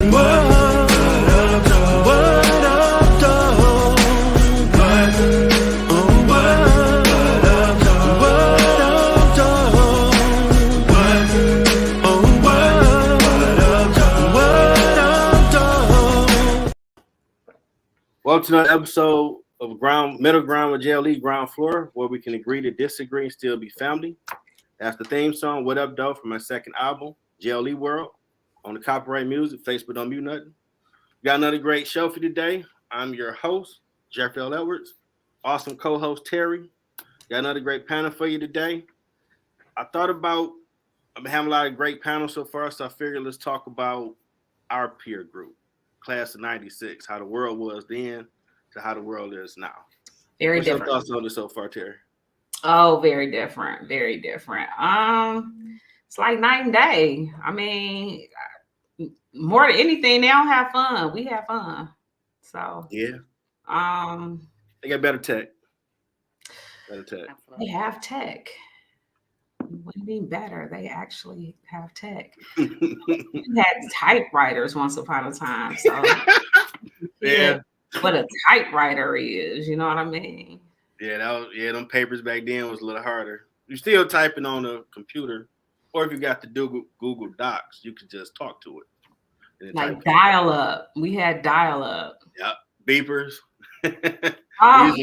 Welcome to another episode of Middle Ground with JLE Ground Floor, where we can agree to disagree and still be family. That's the theme song, What Up, Though, from my second album, JLE World, on the copyright music, Facebook Don't Mute Nothing. Got another great show for today. I'm your host, Jeffrey L. Edwards. Awesome co-host, Teri. Got another great panel for you today. I've been having a lot of great panels so far, so I figured let's talk about our peer group. Class of 96, how the world was then to how the world is now. Very What's different. Your thoughts on this so far, Teri? Oh, very different. Very different. It's like night and day. I mean, more than anything, they don't have fun. We have fun. So yeah. They got better tech. They have tech. What do you mean better? They actually have tech. We had typewriters once upon a time. So yeah. What a typewriter is, you know what I mean? Yeah, them papers back then was a little harder. You're still typing on a computer, or if you got the Google Docs, you could just talk to it. Like dial up. We had dial up. Yep. Beepers. Oh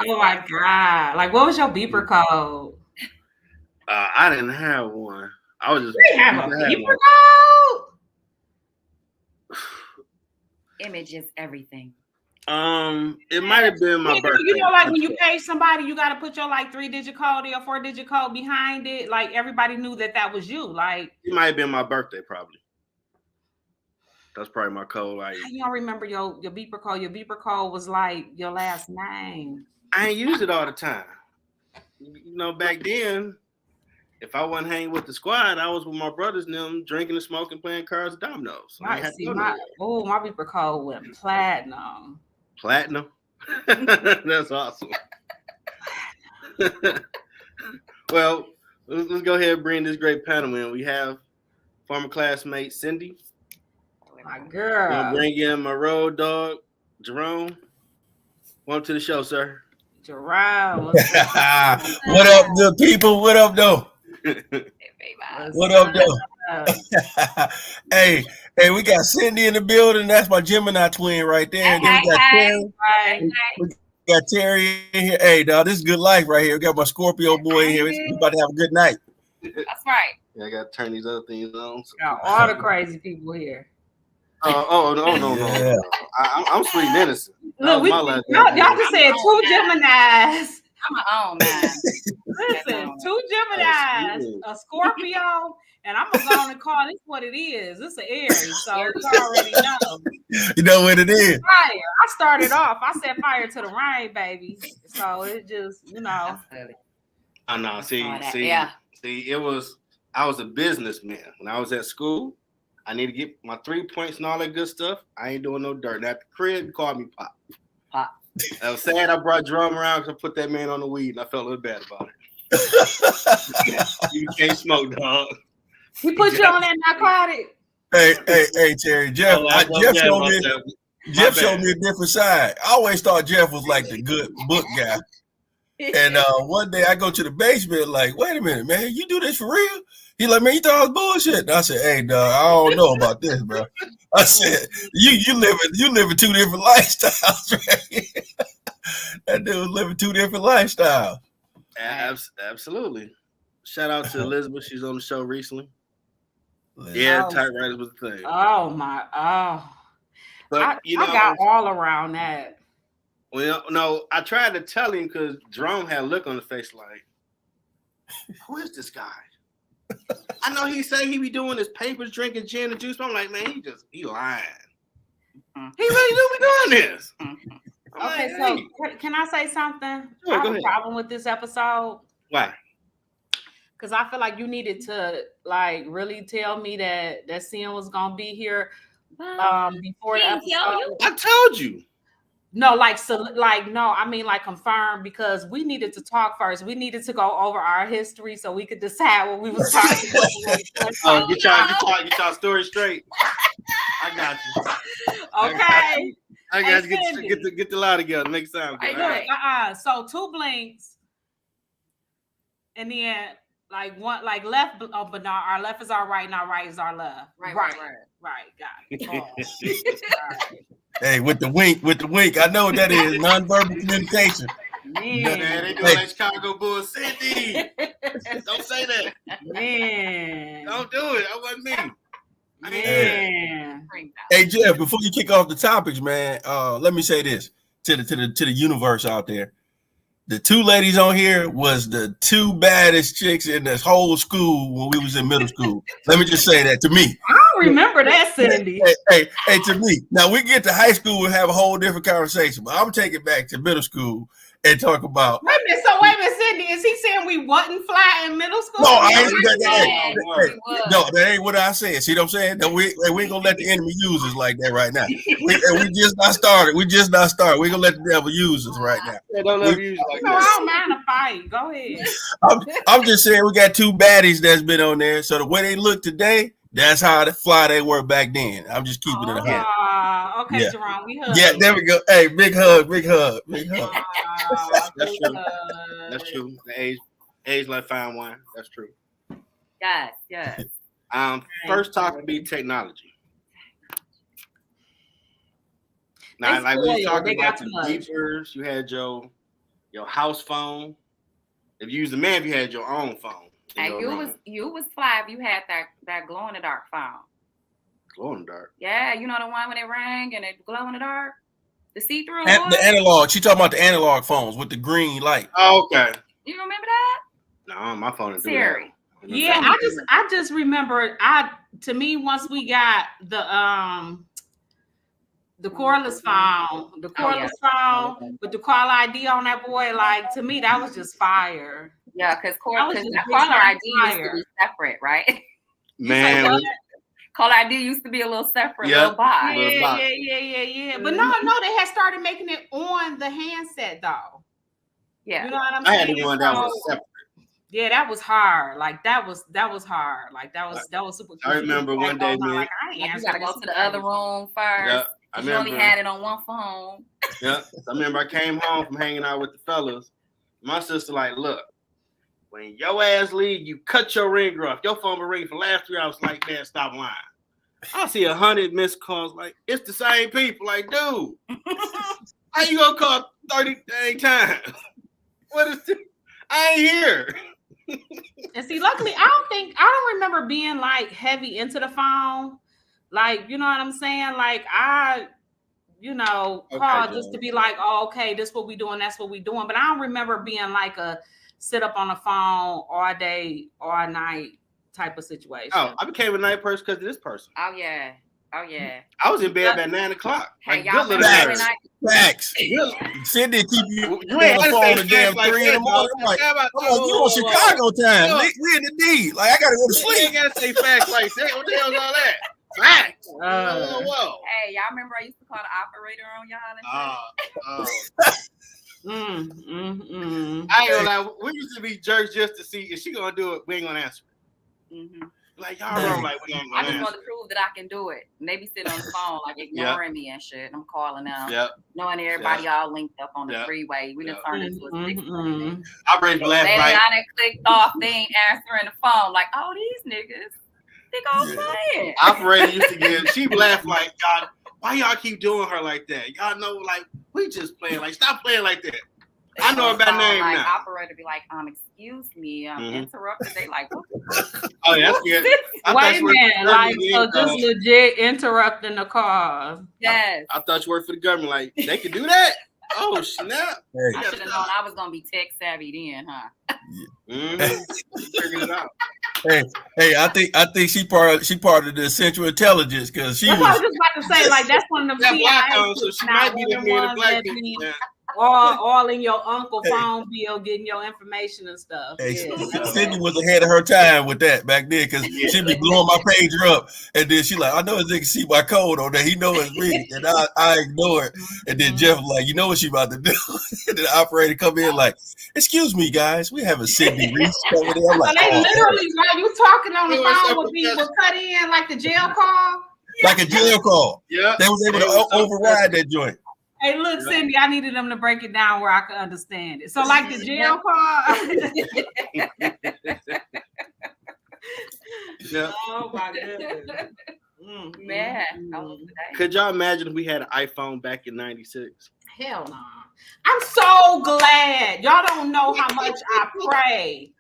my God. Like, what was your beeper code? I didn't have one. I was just. We have a beeper code. Image is everything. It might have been my birthday. You know, like when you pay somebody, you got to put your like 3-digit code or 4-digit code behind it. Like everybody knew that was you. Like it might have been my birthday, probably. That's probably my code. Like you don't remember your beeper code. Your beeper code was like your last name. I ain't use it all the time. You know, back then, if I wasn't hanging with the squad, I was with my brothers and them drinking and smoking, playing cards and dominoes. So my beeper code went platinum. Platinum? That's awesome. Well, let's go ahead and bring this great panel in. We have former classmate Cindy. My girl. I'm bring in my road dog, Jerome. Welcome to the show, sir. Jerome. What up, good people? What up, though? What up, though? Hey, we got Cindy in the building. That's my Gemini twin right there. And then we got Teri. We got Teri in here. Hey, dog, this is good life right here. We got my Scorpio boy in here. We about to have a good night. That's right. Yeah, I got to turn these other things on. Got all the crazy people here. No. Yeah. I'm sweet and innocent. Look, y'all just said two Geminis. I'm my own man. Listen, two Geminis, a Scorpio, and I'm gonna go on and call this what it is. It's an Aries, so you already know. You know what it is? Fire. I started off. I said fire to the rain, baby. So it just, you know. I know. See, I was a businessman when I was at school. I need to get my 3 points and all that good stuff. I ain't doing no dirt. At the crib, you called me Pop. I was sad I brought drum around because I put that man on the weed and I felt a little bad about it. You can't smoke, dog. He put you on that narcotic. Hey, Teri. Jeff showed me a different side. I always thought Jeff was like the good book guy. And one day I go to the basement like, wait a minute, man, you do this for real? He like, man, you thought I was bullshit. And I said, hey, dog, I don't know about this, bro. I said, you living two different lifestyles, right? That dude was living two different lifestyles. Absolutely. Shout out to Elizabeth. She's on the show recently. Yeah, typewriters was the thing. But I got all around that. Well, no, I tried to tell him because Jerome had a look on the face like, who is this guy? I know he say he be doing his papers, drinking gin and juice. But I'm like, man, he lying. He really do be doing this. Okay, so can I say something? Sure, I have a problem with this episode. Why? Because I feel like you needed to like really tell me that Sin was gonna be here before the episode. I told you. No, I mean like confirm, because we needed to talk first. We needed to go over our history so we could decide what we was talking about. Oh, get y'all story straight. I got you. Okay. I got to get the lie together. Make it sound good. Look, so 2 blinks, and then like one, like left, but no, our left is our right, and our right is our left. Right. Got it. Right. Hey, with the wink. I know what that is. Nonverbal communication. Man, they doing like Chicago Bulls. Cindy, don't say that. Man, don't do it. That wasn't me. Man. Hey Jeff, before you kick off the topics, man, let me say this to the universe out there. The 2 ladies on here was the 2 baddest chicks in this whole school when we was in middle school. Let me just say that to me. I don't remember that, Cindy. Hey, to me. Now we get to high school and have a whole different conversation, but I'm taking it back to middle school and talk about. Wait a minute, Cindy, is he saying we wasn't fly in middle school? No, I ain't. No, that ain't what I said. See what I'm saying? No, we ain't gonna let the enemy use us like that right now. We just not started. We ain't gonna let the devil use us right now. Yeah, don't let use like that. I don't mind a fight. Go ahead. I'm just saying we got 2 baddies that's been on there. So the way they look today, that's how the fly they were back then. I'm just keeping it 100. Okay, yeah. Jerome, we hug. Yeah, there we go. Hey, big hug. That's true. That's true. The age like fine wine. That's true. Yes. First topic be technology. Now, like we were talking about the beepers, you had your house phone. If you was a man, you had your own phone. And you was fly if you had that glow in the dark phone. Glow in the dark. Yeah, you know the one when it rang and it glow in the dark, the see-through. The analog. She talking about the analog phones with the green light. Oh, okay. You remember that? No, my phone is Teri. Yeah, I just remember. To me, once we got the cordless phone, phone with the call ID on that boy, like to me that was just fire. Yeah, because caller ID used to be separate, right? Man, caller ID used to be a little separate little box. Yeah. But no, they had started making it on the handset though. Yeah, you know what I'm saying? I had the one that was separate. Yeah, that was hard. Like that was hard. Like that was super. I remember one day, man. You gotta go to the other room first. Yeah, I remember. You only had it on one phone. Yeah, I remember I came home from hanging out with the fellas. My sister like, look, when your ass leave, you cut your ringer off. Your phone been ringing for the last 3 hours. Like, man, stop lying. I see 100 missed calls. Like, it's the same people. Like, dude, how you gonna call 30 dang times? What is this? I ain't here. And see, luckily, I don't remember being like heavy into the phone. Like, you know what I'm saying? Like call just to be like, oh, okay, this what we doing, that's what we doing. But I don't remember being like a sit up on the phone all day, all night type of situation. Oh, I became a night person because of this person. Oh yeah. I was in bed at 9 o'clock. Hey, like, y'all Facts. Cindy keep you on the phone at damn 3 in the morning. I'm like, you on Chicago time. We in the D. Like, I gotta go to sleep. You ain't gotta say facts like that. What the hell is all that? Facts. Whoa. Hey, y'all remember I used to call the operator on y'all and shit? I ain't gonna lie. We used to be jerks just to see if she gonna do it. We ain't gonna answer it. Mm-hmm. Like y'all wrong. Like we ain't gonna I just answer. want to prove that I can do it. And they be sitting on the phone like ignoring me and shit. I'm calling them, knowing everybody all linked up on the freeway. We just turned into a 6 minute. I ready to laugh. They done clicked off. They ain't answering the phone. Like, oh, these niggas. They gonna play it. Operator used to get. She laughed like, God, why y'all keep doing her like that? Y'all know, like we just playing. Like, stop playing like that. I know her by name like, now. Operator be like, excuse me, interrupted. They like, what the fuck? Oh, yeah, that's good. Wait a minute, like, so just legit interrupting the call. Yes. I thought you worked for the government. Like, they could do that? Oh, snap. I should have known I was going to be tech savvy then, huh? Figuring it out. Hey, I think she part of the Central Intelligence because she was. I was just about to say, like, that's one of them. Black on, so she might be the black people. all in your uncle phone bill, getting your information and stuff. Hey, Yeah. Cindy was ahead of her time with that back then because she'd be blowing my pager up, and then she like, I know this nigga see my code on there. He know it's me, and I ignore it. And then Jeff was like, you know what she about to do? And then the operator come in like, excuse me, guys, we have a Cindy Reese over there. I'm like, so they literally, while you talking on the phone, would cut in like the jail call. Like a jail call. Yeah. They was able to override that joint. Hey, look, Cindy, I needed them to break it down where I could understand it. So, like the jail call. Yeah. Oh my goodness. Man, could y'all imagine if we had an iPhone back in '96? Hell no. I'm so glad. Y'all don't know how much I pray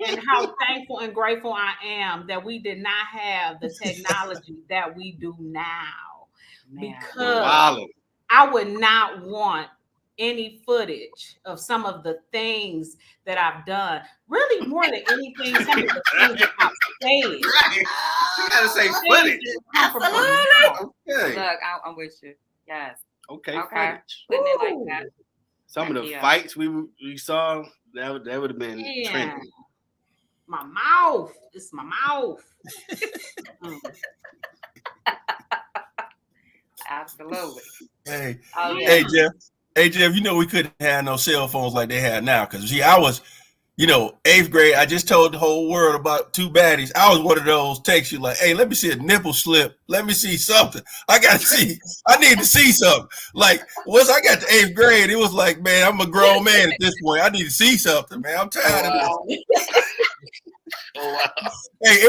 and how thankful and grateful I am that we did not have the technology that we do now. Because I would not want any footage of some of the things that I've done. Really, more than anything, some of the things that I've said. Right. You gotta say footage. Absolutely. Okay. Look, I'm with you. Yes. Okay. Footage. Putting it like that. Some of the fights we saw, that would have been trending. My mouth. It's my mouth. Absolutely. Hey, Jeff, you know we couldn't have no cell phones like they have now. Because, see, I was, 8th grade. I just told the whole world about two baddies. I was one of those texts you like, hey, let me see a nipple slip. Let me see something. I need to see something. Like, once I got to 8th grade, it was like, man, I'm a grown man at this point. I need to see something, man. I'm tired of this. Oh, wow. Hey,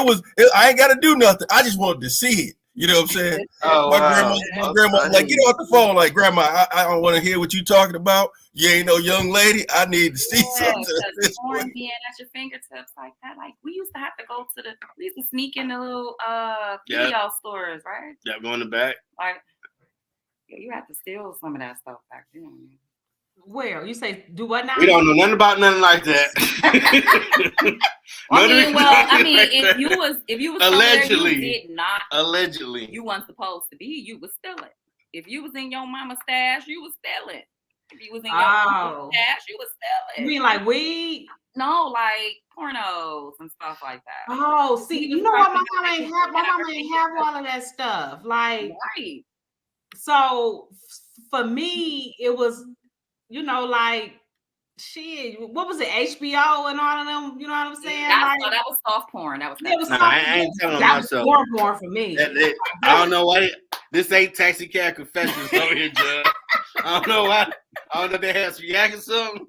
I ain't got to do nothing. I just wanted to see it. You know what I'm saying? My grandma, like, get off the phone, like, Grandma, I don't want to hear what you talking about. You ain't no young lady. I need to see something. Porn being at your fingertips like that. Like, we used to have to go to we used to sneak in the little video stores, right? Yeah, go in the back. Like, you have to steal some of that stuff back then. Where? You say do what now? We don't know nothing about nothing like that. If you was allegedly, you did not, allegedly, you weren't supposed to be. You was stealing. If you was in your mama's stash, you was stealing. If you was in your mama's stash, you was stealing. You mean like weed? No, like pornos and stuff like that. Oh, see, you know what? My mama ain't have all of that stuff. Like, right. So for me, it was, like, shit, what was it, HBO and all of them? You know what I'm saying? That was soft porn. That was I ain't telling myself. That was porn for me. I don't know why. This ain't Taxi Cab Confessions over here, Judge. I don't know why. I don't know if they had some yak or something.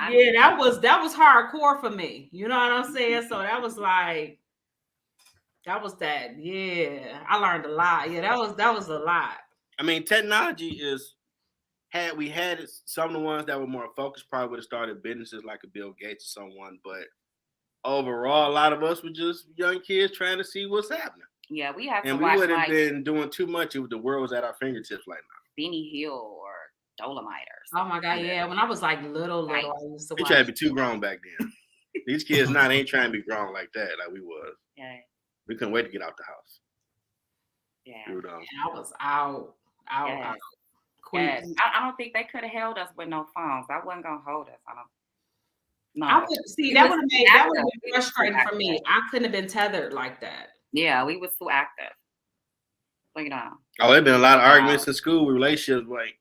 Yeah, that was hardcore for me. You know what I'm saying? So that was like, yeah. I learned a lot. Yeah, that was a lot. I mean, technology we had some of the ones that were more focused probably would have started businesses like a Bill Gates or someone, but overall, a lot of us were just young kids trying to see what's happening. Yeah, we have to and we watch, wouldn't have been doing too much if the world was at our fingertips like now. Benny Hill or Dolomite or something. Oh my God, yeah. When I was like little, I used to watch. They tried to be too grown back then. These kids now they ain't trying to be grown like that, like we was. Yeah. We couldn't wait to get out the house. Yeah. I was out. Yes. I don't think they could have held us with no phones. That wasn't gonna hold us. That would have been frustrating for me. I couldn't have been tethered like that. Yeah, we was too active. Look at Oh, there's been a lot of arguments in school with relationships. Like,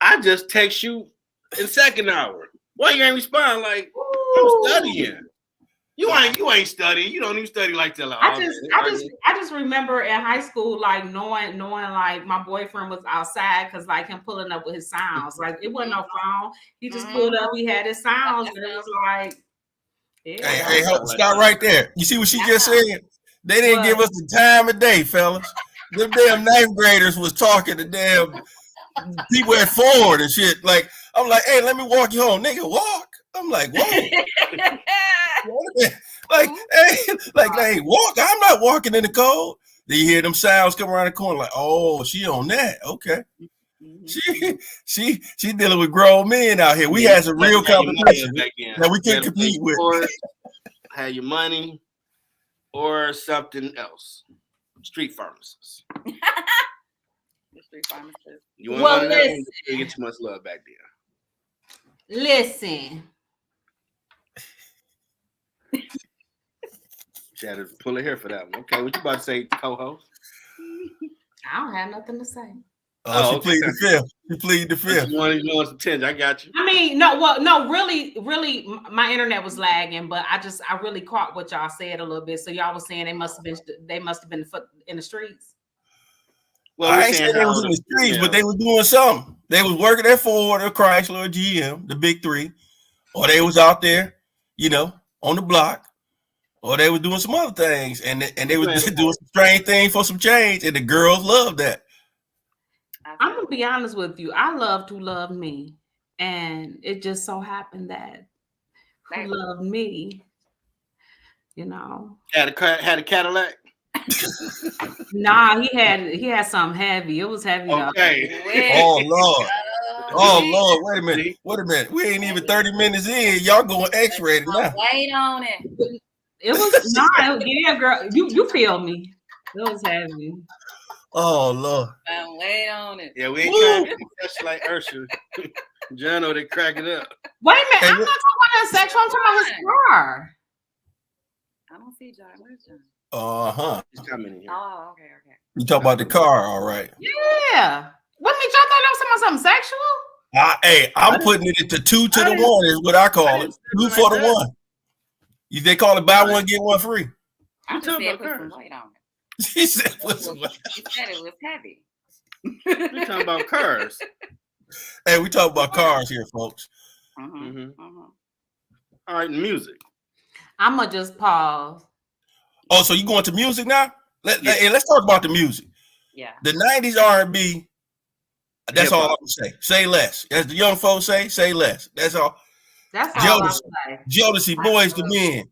I just text you in second hour. Why you ain't respond? Like, I'm studying. You ain't studying. You don't even study like that. Like, I just remember in high school, like knowing like my boyfriend was outside because like him pulling up with his sounds. Like it wasn't no phone. He just pulled up. He had his sounds, and it was like, hey, stop right there. You see what she just said? They didn't give us the time of day, fellas. Them damn 9th graders was talking to damn people at Ford and shit. Like, I'm like, hey, let me walk you home. Nigga, walk. I'm like, whoa. Hey, walk. I'm not walking in the cold. Then you hear them sounds come around the corner, like, oh, she on that. Okay. She dealing with grown men out here. We had some real competition that we couldn't compete with. Have your money or something else. Street pharmacists. The street pharmacists. You want to get too much love back there. Listen. She had to pull her hair for that one. Okay, what you about to say, co-host? I don't have nothing to say. Oh, she plead the fifth. She plead the fifth. You want some attention? I got you. I mean, really, my internet was lagging, but I really caught what y'all said a little bit. So y'all was saying they must have been in the streets. Well, I ain't saying they was in the streets, but they was doing something. They was working at Ford or Chrysler or GM, the big three, or they was out there, on the block, or they was doing some other things, and they was doing some strange things for some change, and the girls loved that. I'm gonna be honest with you. I loved who loved me, and it just so happened that who loved me, had a Cadillac. Nah, he had something heavy. It was heavy. Okay. Oh Lord. Wait a minute. We ain't even 30 minutes in. Y'all going X-rated now. Wait on it. It was not. Yeah, girl. You feel me? It was heavy. Oh Lord. Wait on it. Yeah, we ain't trying to touch like Ursula. Jono, they crack it up. Wait a minute. I'm not talking about his sexual. I'm talking about his car. I don't see John. Where's John? He's coming in here. Oh, okay. You talk about the car, all right. Yeah. What made y'all thought that was something sexual? I'm putting it to 2 to the 1 is what I call it. 2 for the 1. They call it buy one, get one free. I just said put some weight on it. She said put some weight. She said it was heavy. We're talking about cars. Hey, we talk about cars here, folks. All right, music. I'm going to just pause. Oh, so you going to music now? Let's talk about the music. Yeah. The 90s R&B, that's all I'm going to say. Say less. As the young folks say less. That's all. That's all I'm saying. Jodeci, Boys to Men,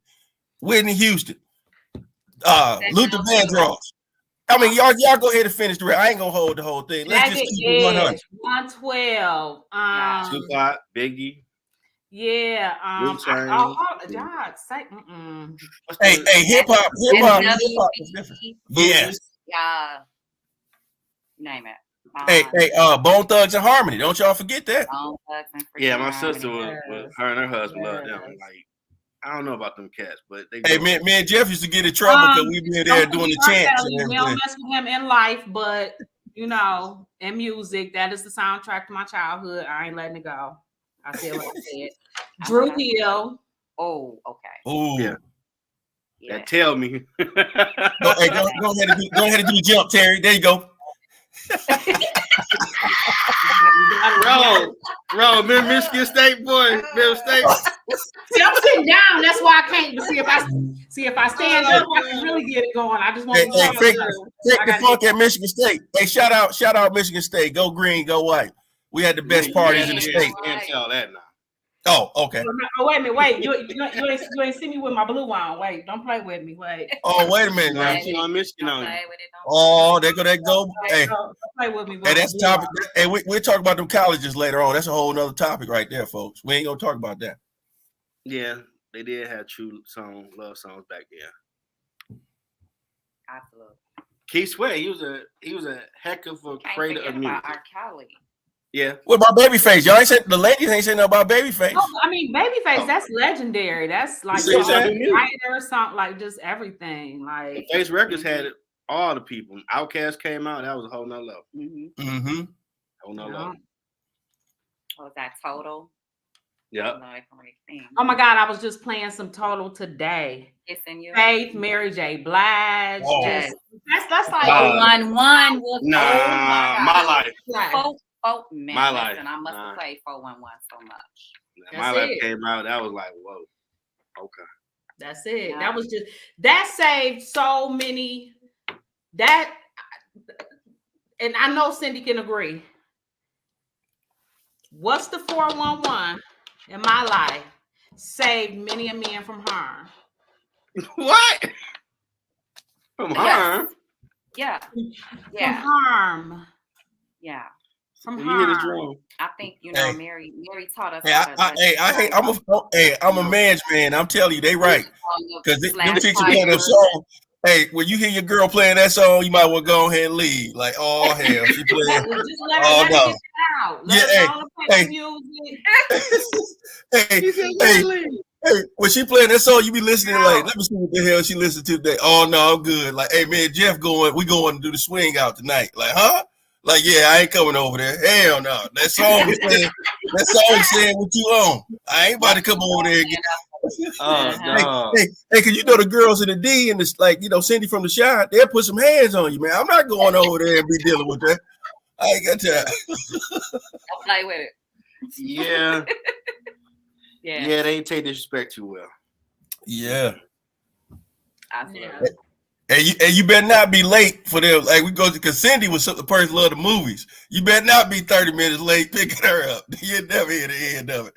Whitney Houston, Luther Vandross. I mean, y'all go ahead and finish the rest. I ain't going to hold the whole thing. Let's just keep it 100. 112. Tupac, Biggie. Yeah. Hey, hip hop is different. Yes. Yeah. Name it. Hey, Bone Thugs and Harmony. Don't y'all forget that. Yeah, my sister was her and her husband loved them. Like, I don't know about them cats, but they. Hey, me and Jeff used to get in trouble because we been there doing the chants. We don't mess with him in life, but in music, that is the soundtrack to my childhood. I ain't letting it go. I said what I said. Drew Hill. Oh, okay. Oh, yeah. That tell me. Go ahead and do the jump, Terry. There you go. Bro, Michigan State boy, Michigan State. See, I'm sitting down. That's why I can't. But see if I stand up, I can really get it going. I just want to take the funk at Michigan State. Hey, shout out Michigan State. Go green, go white. We had the best parties in the state. Can't tell that now. Oh, okay. Oh, wait a minute. Wait, you ain't see me with my blue on. Wait, don't play with me. Wait. Oh, wait a minute. Now. Michigan on you. Oh, there go. Hey, don't play with me. Hey, that's the topic. Hey, we'll talk about them colleges later on. That's a whole nother topic right there, folks. We ain't gonna talk about that. Yeah, they did have true love songs back then. Absolutely. Keith Sweat, he was a heck of a creator of music. R. Kelly. Yeah. What about Babyface? Y'all ain't said the ladies ain't saying nothing about Babyface. No, I mean Babyface, that's legendary. That's like writer, something like just everything. Like Face Records had all the people. Outkast came out, that was a whole nother level. Whole nother level. Was that Total? Yeah. Oh my God, I was just playing some Total today. Faith, Mary J. Blige. Oh. That's like 1-1 was my life. My life. And I must have played 411 so much. My life came out. That was like, whoa. Okay. That's it. Yeah. That saved so many. And I know Cindy can agree. What's the 411 in my life saved many a man from harm? What? From harm? Yeah. From harm. Yeah. From harm. I think Mary taught us. I'm a man's man. I'm telling you, they right because them chicks play that song. Hey, when you hear your girl playing that song, you might well go ahead and leave. Like, oh hell, she playing. Oh no. out. Let us all play music. Hey, when she playing that song, you be listening like, let me see what the hell she listened to today. Oh no, I'm good. Like, hey man, Jeff we going to do the swing out tonight. Like, huh? Like, yeah, I ain't coming over there. Hell no. That song saying what you on. I ain't about to come over there again. Hey, cause you know the girls in the D and this, like, you know, Cindy from the shot, they'll put some hands on you, man. I'm not going over there and be dealing with that. I ain't got time. I'll play with it. Yeah. Yeah, they ain't take disrespect too well. Yeah. Absolutely. And you better not be late for them. Like we go to, because Cindy was the person love the movies. You better not be 30 minutes late picking her up. You never hear the end of it.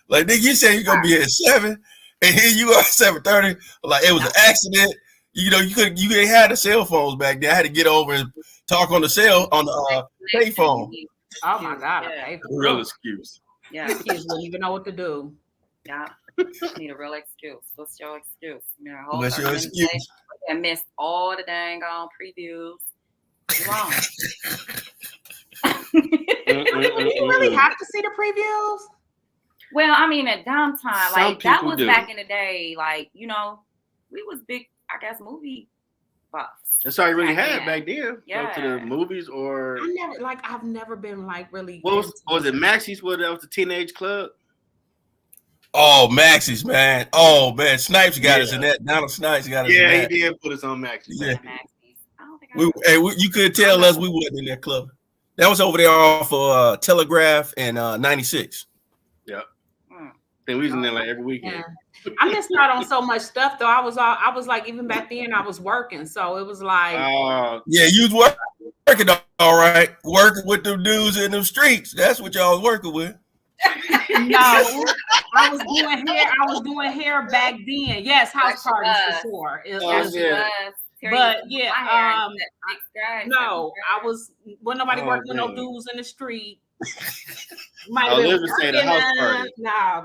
Like, nigga, you say you're gonna be at 7, and here you are at 7:30. Like it was an accident. You know, you didn't have the cell phones back then. I had to get over and talk on the payphone. Oh my God, real excuse. Yeah, kids don't even know what to do. Yeah, need a real excuse. What's your excuse? You know, what's your excuse? And missed all the dang on previews. Wrong. You really have to see the previews? Well, I mean, at downtime, like that was back in the day. Like, you know, we was big, I guess, movie buffs. That's all you really had back then. Yeah. Go to the movies or I've never been like really. What was it? Maxie's? What that was the teenage club? Oh, Maxie's, man. Oh man, Snipes got us in that. Donald Snipes got us in that. Yeah, he did put us on Maxie's. Yeah. Maxie's. I don't think you could tell us we wasn't in that club. That was over there off of Telegraph and 96. Yep. Then we was in there like every weekend. Yeah. I missed out on so much stuff though. I was like, even back then I was working, so it was like yeah, you was working all right, working with them dudes in them streets. That's what y'all was working with. No, I was doing hair back then. Yes, house parties for sure. But yeah, no, I wasn't nobody working with no dudes in the street. Might have been say the house party. Nah.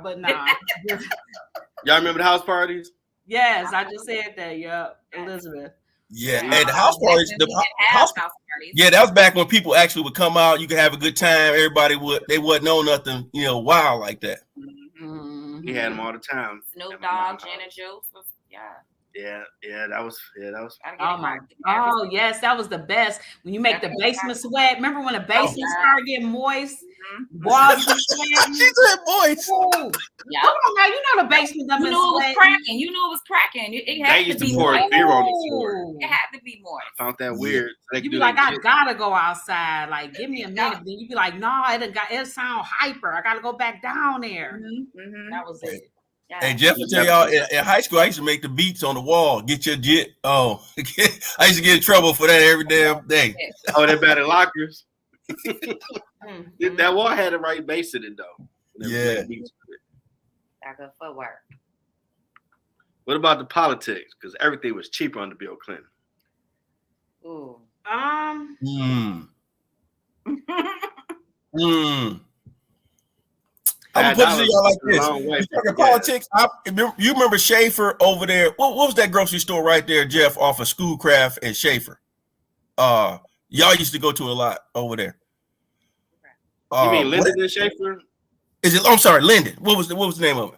Y'all remember the house parties? Yes, I just said that. Yep, Elizabeth. Yeah, and the house parties. Yeah, that was back when people actually would come out. You could have a good time. Everybody they wouldn't know nothing, you know, wild like that. Mm-hmm. We had them all the time. Snoop Dogg, Gin and Juice. Yeah, that was. Oh yes, that was the best. When you make the basement sweat. Remember when the basement started getting moist? Walls were sweating. She said moist. Yeah. Come on now, you know the basement done been sweating. You knew it was cracking. It had to be pour moist. beer on the floor. It had to be moist. I found that weird. You be like, I gotta go outside. Like, give me a minute. Then you be like, no, it sound hyper. I gotta go back down there. Mm-hmm. That was it. Yeah. Hey, Jeff, will tell y'all, in high school, I used to make the beats on the wall. Get your jit. Oh, I used to get in trouble for that every damn day. Oh, that bad at lockers. That wall had the right bass in it, though. Yeah. That good footwork. What about the politics? Because everything was cheaper under Bill Clinton. Ooh. I'm gonna put it to y'all like this. You talking politics? You remember Schaefer over there? What was that grocery store right there, Jeff, off of Schoolcraft and Schaefer? Y'all used to go to a lot over there. You mean Linden and Schaefer? Is it? I'm sorry, Linden. What was the name of it? I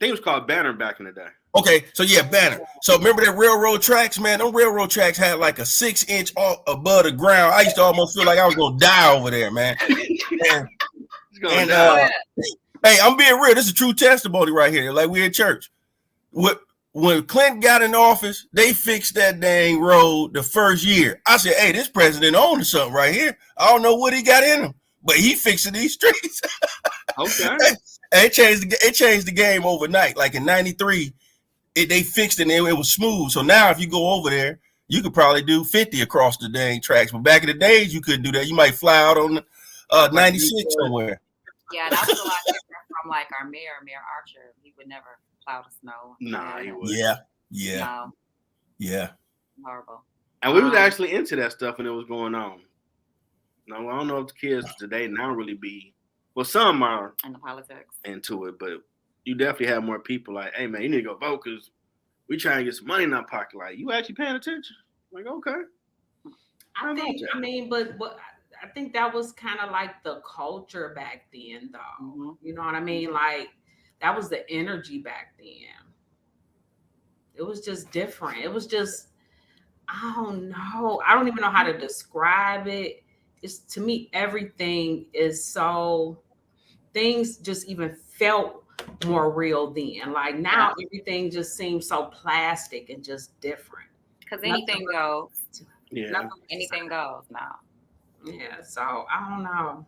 think it was called Banner back in the day. Okay, so yeah, Banner. So remember that railroad tracks, man? Them railroad tracks had like a 6-inch above the ground. I used to almost feel like I was gonna die over there, man. Hey, I'm being real. This is a true testimony right here. Like we're in church. When Clinton got in office, they fixed that dang road the first year. I said, hey, this president owns something right here. I don't know what he got in him, but he fixing these streets. Okay. It changed the game overnight. Like in 93, they fixed it and it was smooth. So now if you go over there, you could probably do 50 across the dang tracks. But back in the days, you couldn't do that. You might fly out on 96 somewhere. Yeah, that's a lot different from like our mayor Archer. He would never plow the snow. Nah, he would. Yeah. Horrible. And we was actually into that stuff when it was going on. No, I don't know if the kids today now really be. Well, some are in the politics into it, but you definitely have more people like, hey man, you need to go vote because we trying to get some money in our pocket. Like, you actually paying attention? Like, okay. I mean, but I think that was kind of like the culture back then, though. Mm-hmm. You know what I mean? Like that was the energy back then. It was just different. It was just, I don't know. I don't even know how to describe it. It's, to me, everything is so, things just even felt more real then. Like now, everything just seems so plastic and just different. Because anything goes. Yeah. Anything goes now. Yeah. So I don't know.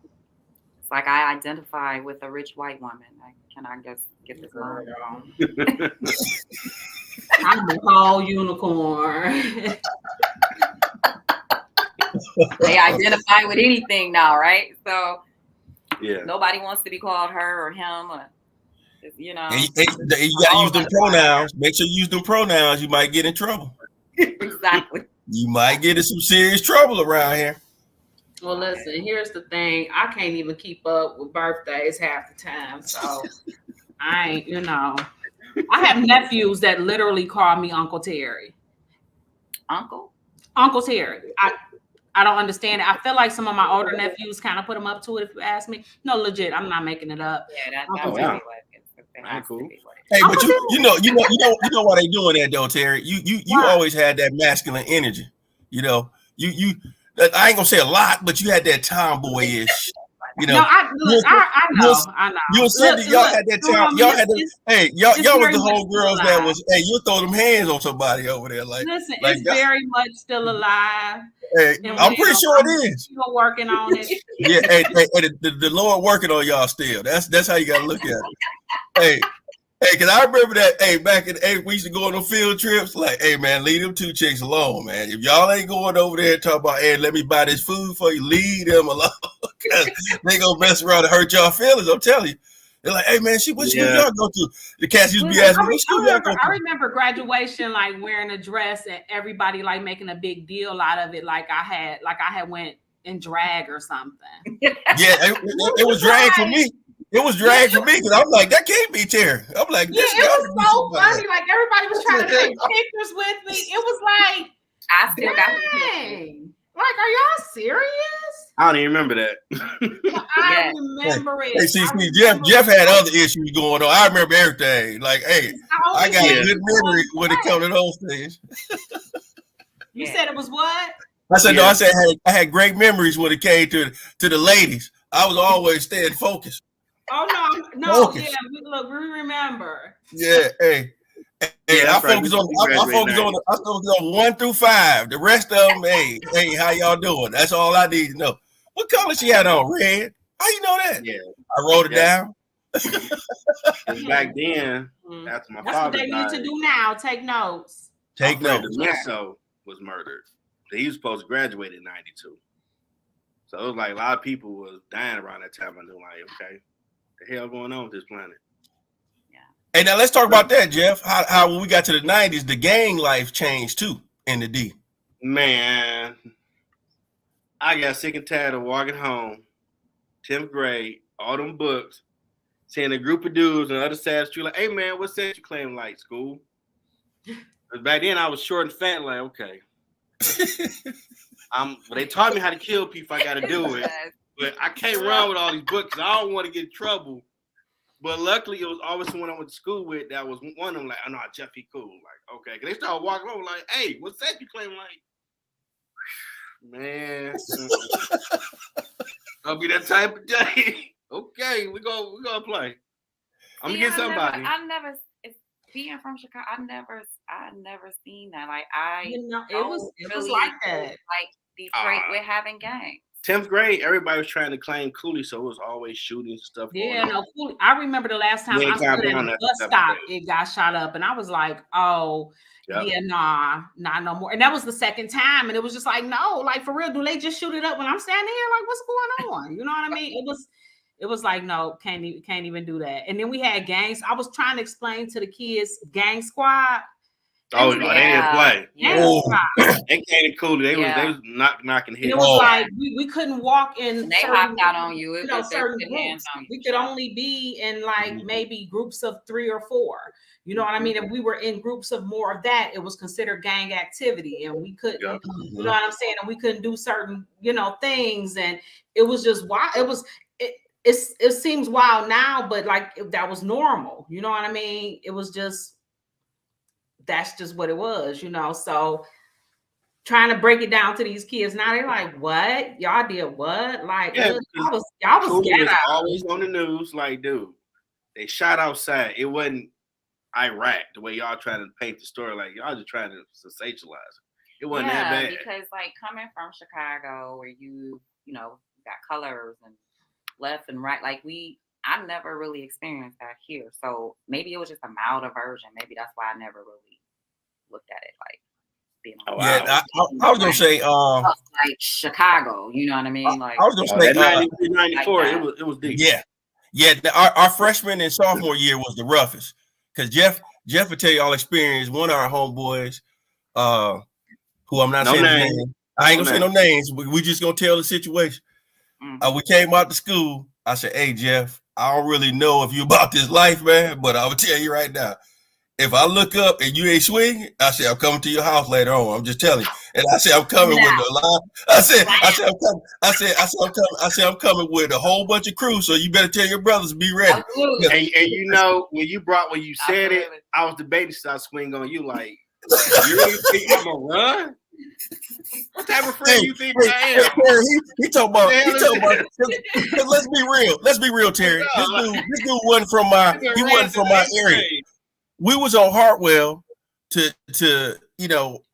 It's like I identify with a rich white woman. Like, can I just get this money? I'm a whole unicorn. They identify with anything now, right? So yeah, nobody wants to be called her or him, or you know. And you gotta use them pronouns. Make sure you use them pronouns. You might get in trouble. Exactly. You might get in some serious trouble around here. Well, listen, here's the thing. I can't even keep up with birthdays half the time. So I ain't, you know. I have nephews that literally call me Uncle Teri. Uncle Teri. I don't understand it. I feel like some of my older nephews kind of put them up to it. If you ask me, no, legit, I'm not making it up. Yeah, that's cool. Hey, but you know why they doing that though, Teri? You always had that masculine energy. You know, you I ain't gonna say a lot, but you had that tomboyish. You know, no, I know. You and Cindy, y'all had that time. Y'all had that. Hey, y'all was the whole girls that was. Hey, you throw them hands on somebody over there. Like, listen, it's very much still alive. Hey, I'm pretty sure it is. You're working on it. Yeah, hey, the Lord working on y'all still. That's how you gotta look at it. Hey, cause I remember that. Hey, back in the 80s, we used to go on them field trips. Like, hey man, leave them two chicks alone, man. If y'all ain't going over there and talk about, hey, let me buy this food for you, leave them alone. Cause they gonna mess around and hurt y'all feelings. I'm telling you. They're like, hey man, what school y'all go to? The cats used to be asking me, what school y'all go to? I remember graduation, like wearing a dress and everybody like making a big deal out of it. Like I had went in drag or something. Yeah, it was drag for me. It was drag for me because I'm like, that can't be Teri. I'm like, yeah, it was so funny. Like everybody was trying to take pictures with me. It was like, I still got dang. Like, are y'all serious? I don't even remember that. I remember it. Hey, see, Jeff had other issues going on. I remember everything. Like, hey, I got a good memory when it comes to those things. You said it was what? I said no. I said I had great memories when it came to the ladies. I was always staying focused. Oh no, yeah. We remember. Yeah, hey, I focus on 1 through 5. The rest of them, hey, how y'all doing? That's all I need to know. What color she had on? Red. How you know that? Yeah, I wrote it down. Back then, after my father died, what they need to do now. Take notes. Take notes. Minso was murdered. He was supposed to graduate in '92. So it was like a lot of people was dying around that time. I knew, like, okay, the hell going on with this planet? Yeah. Hey, now let's talk about that, Jeff. How when we got to the '90s, the gang life changed too in the D. Man, I got sick and tired of walking home, 10th grade, all them books, seeing a group of dudes on the other side of the street, like, hey man, what set you claim like, school? Because back then I was short and fat, like, okay. They taught me how to kill people. I got to do it, but I can't run with all these books. I don't want to get in trouble. But luckily, it was always someone I went to school with that was one of them. Like, oh no, Jeff, he cool. Like, okay, because they started walking over, like, hey, what's that you claim? Like, man, I'll be that type of day. Okay, we gonna play. I'm gonna get somebody. Being from Chicago, I never seen that. Like it was like that. Like Detroit, we're having gangs. 10th grade, everybody was trying to claim Cooley, so it was always shooting stuff. Yeah, no, Cooley. I remember the last time I stood at a bus stop, it got shot up, and I was like, oh. Yep. Yeah, nah, no more. And that was the second time, and it was just like, no, like for real, do they just shoot it up when I'm standing here? Like, what's going on? You know what I mean? It was like, no, can't even do that. And then we had gangs. I was trying to explain to the kids, gang squad. Oh, they didn't play. They came cool. They was knocking heads. It was like we couldn't walk in. They hopped out on you. Certain groups. We could only be in like maybe groups of 3 or 4. You know what I mean? If we were in groups of more of that, it was considered gang activity, and we couldn't. You know what I'm saying? And we couldn't do certain things, and it was just wild. It seems wild now, but like that was normal. You know what I mean? It was just. That's just what it was, so trying to break it down to these kids now, they're like, what y'all did? What? Like, y'all was always on the news. Like, dude, they shot outside. It wasn't Iraq the way y'all trying to paint the story. Like, y'all just trying to sensationalize it. It wasn't that bad. Because like coming from Chicago where you got colors and left and right, like I never really experienced that here. So maybe it was just a milder version. Maybe that's why I never really looked at it like being. I was gonna say, like Chicago. You know what I mean? Like I was gonna say, 93, 94. It was deep. Yeah. Our freshman and sophomore year was the roughest because Jeff would tell you all experience. One of our homeboys, who I'm not saying his name. I ain't gonna say no names. We just gonna tell the situation. We came out to school. I said, "Hey Jeff, I don't really know if you about this life, man, but I will tell you right now. If I look up and you ain't swinging, I say I'm coming to your house later on. I'm just telling you." And I say I'm coming with a lot. I'm coming with a whole bunch of crew. So you better tell your brothers to be ready. And when you said it, I was debating should I swing on you. Like, you really think I'm gonna run? What type of friend you think I am? He talking about. Let's be real, Terry. This dude wasn't from my area. We was on Hartwell to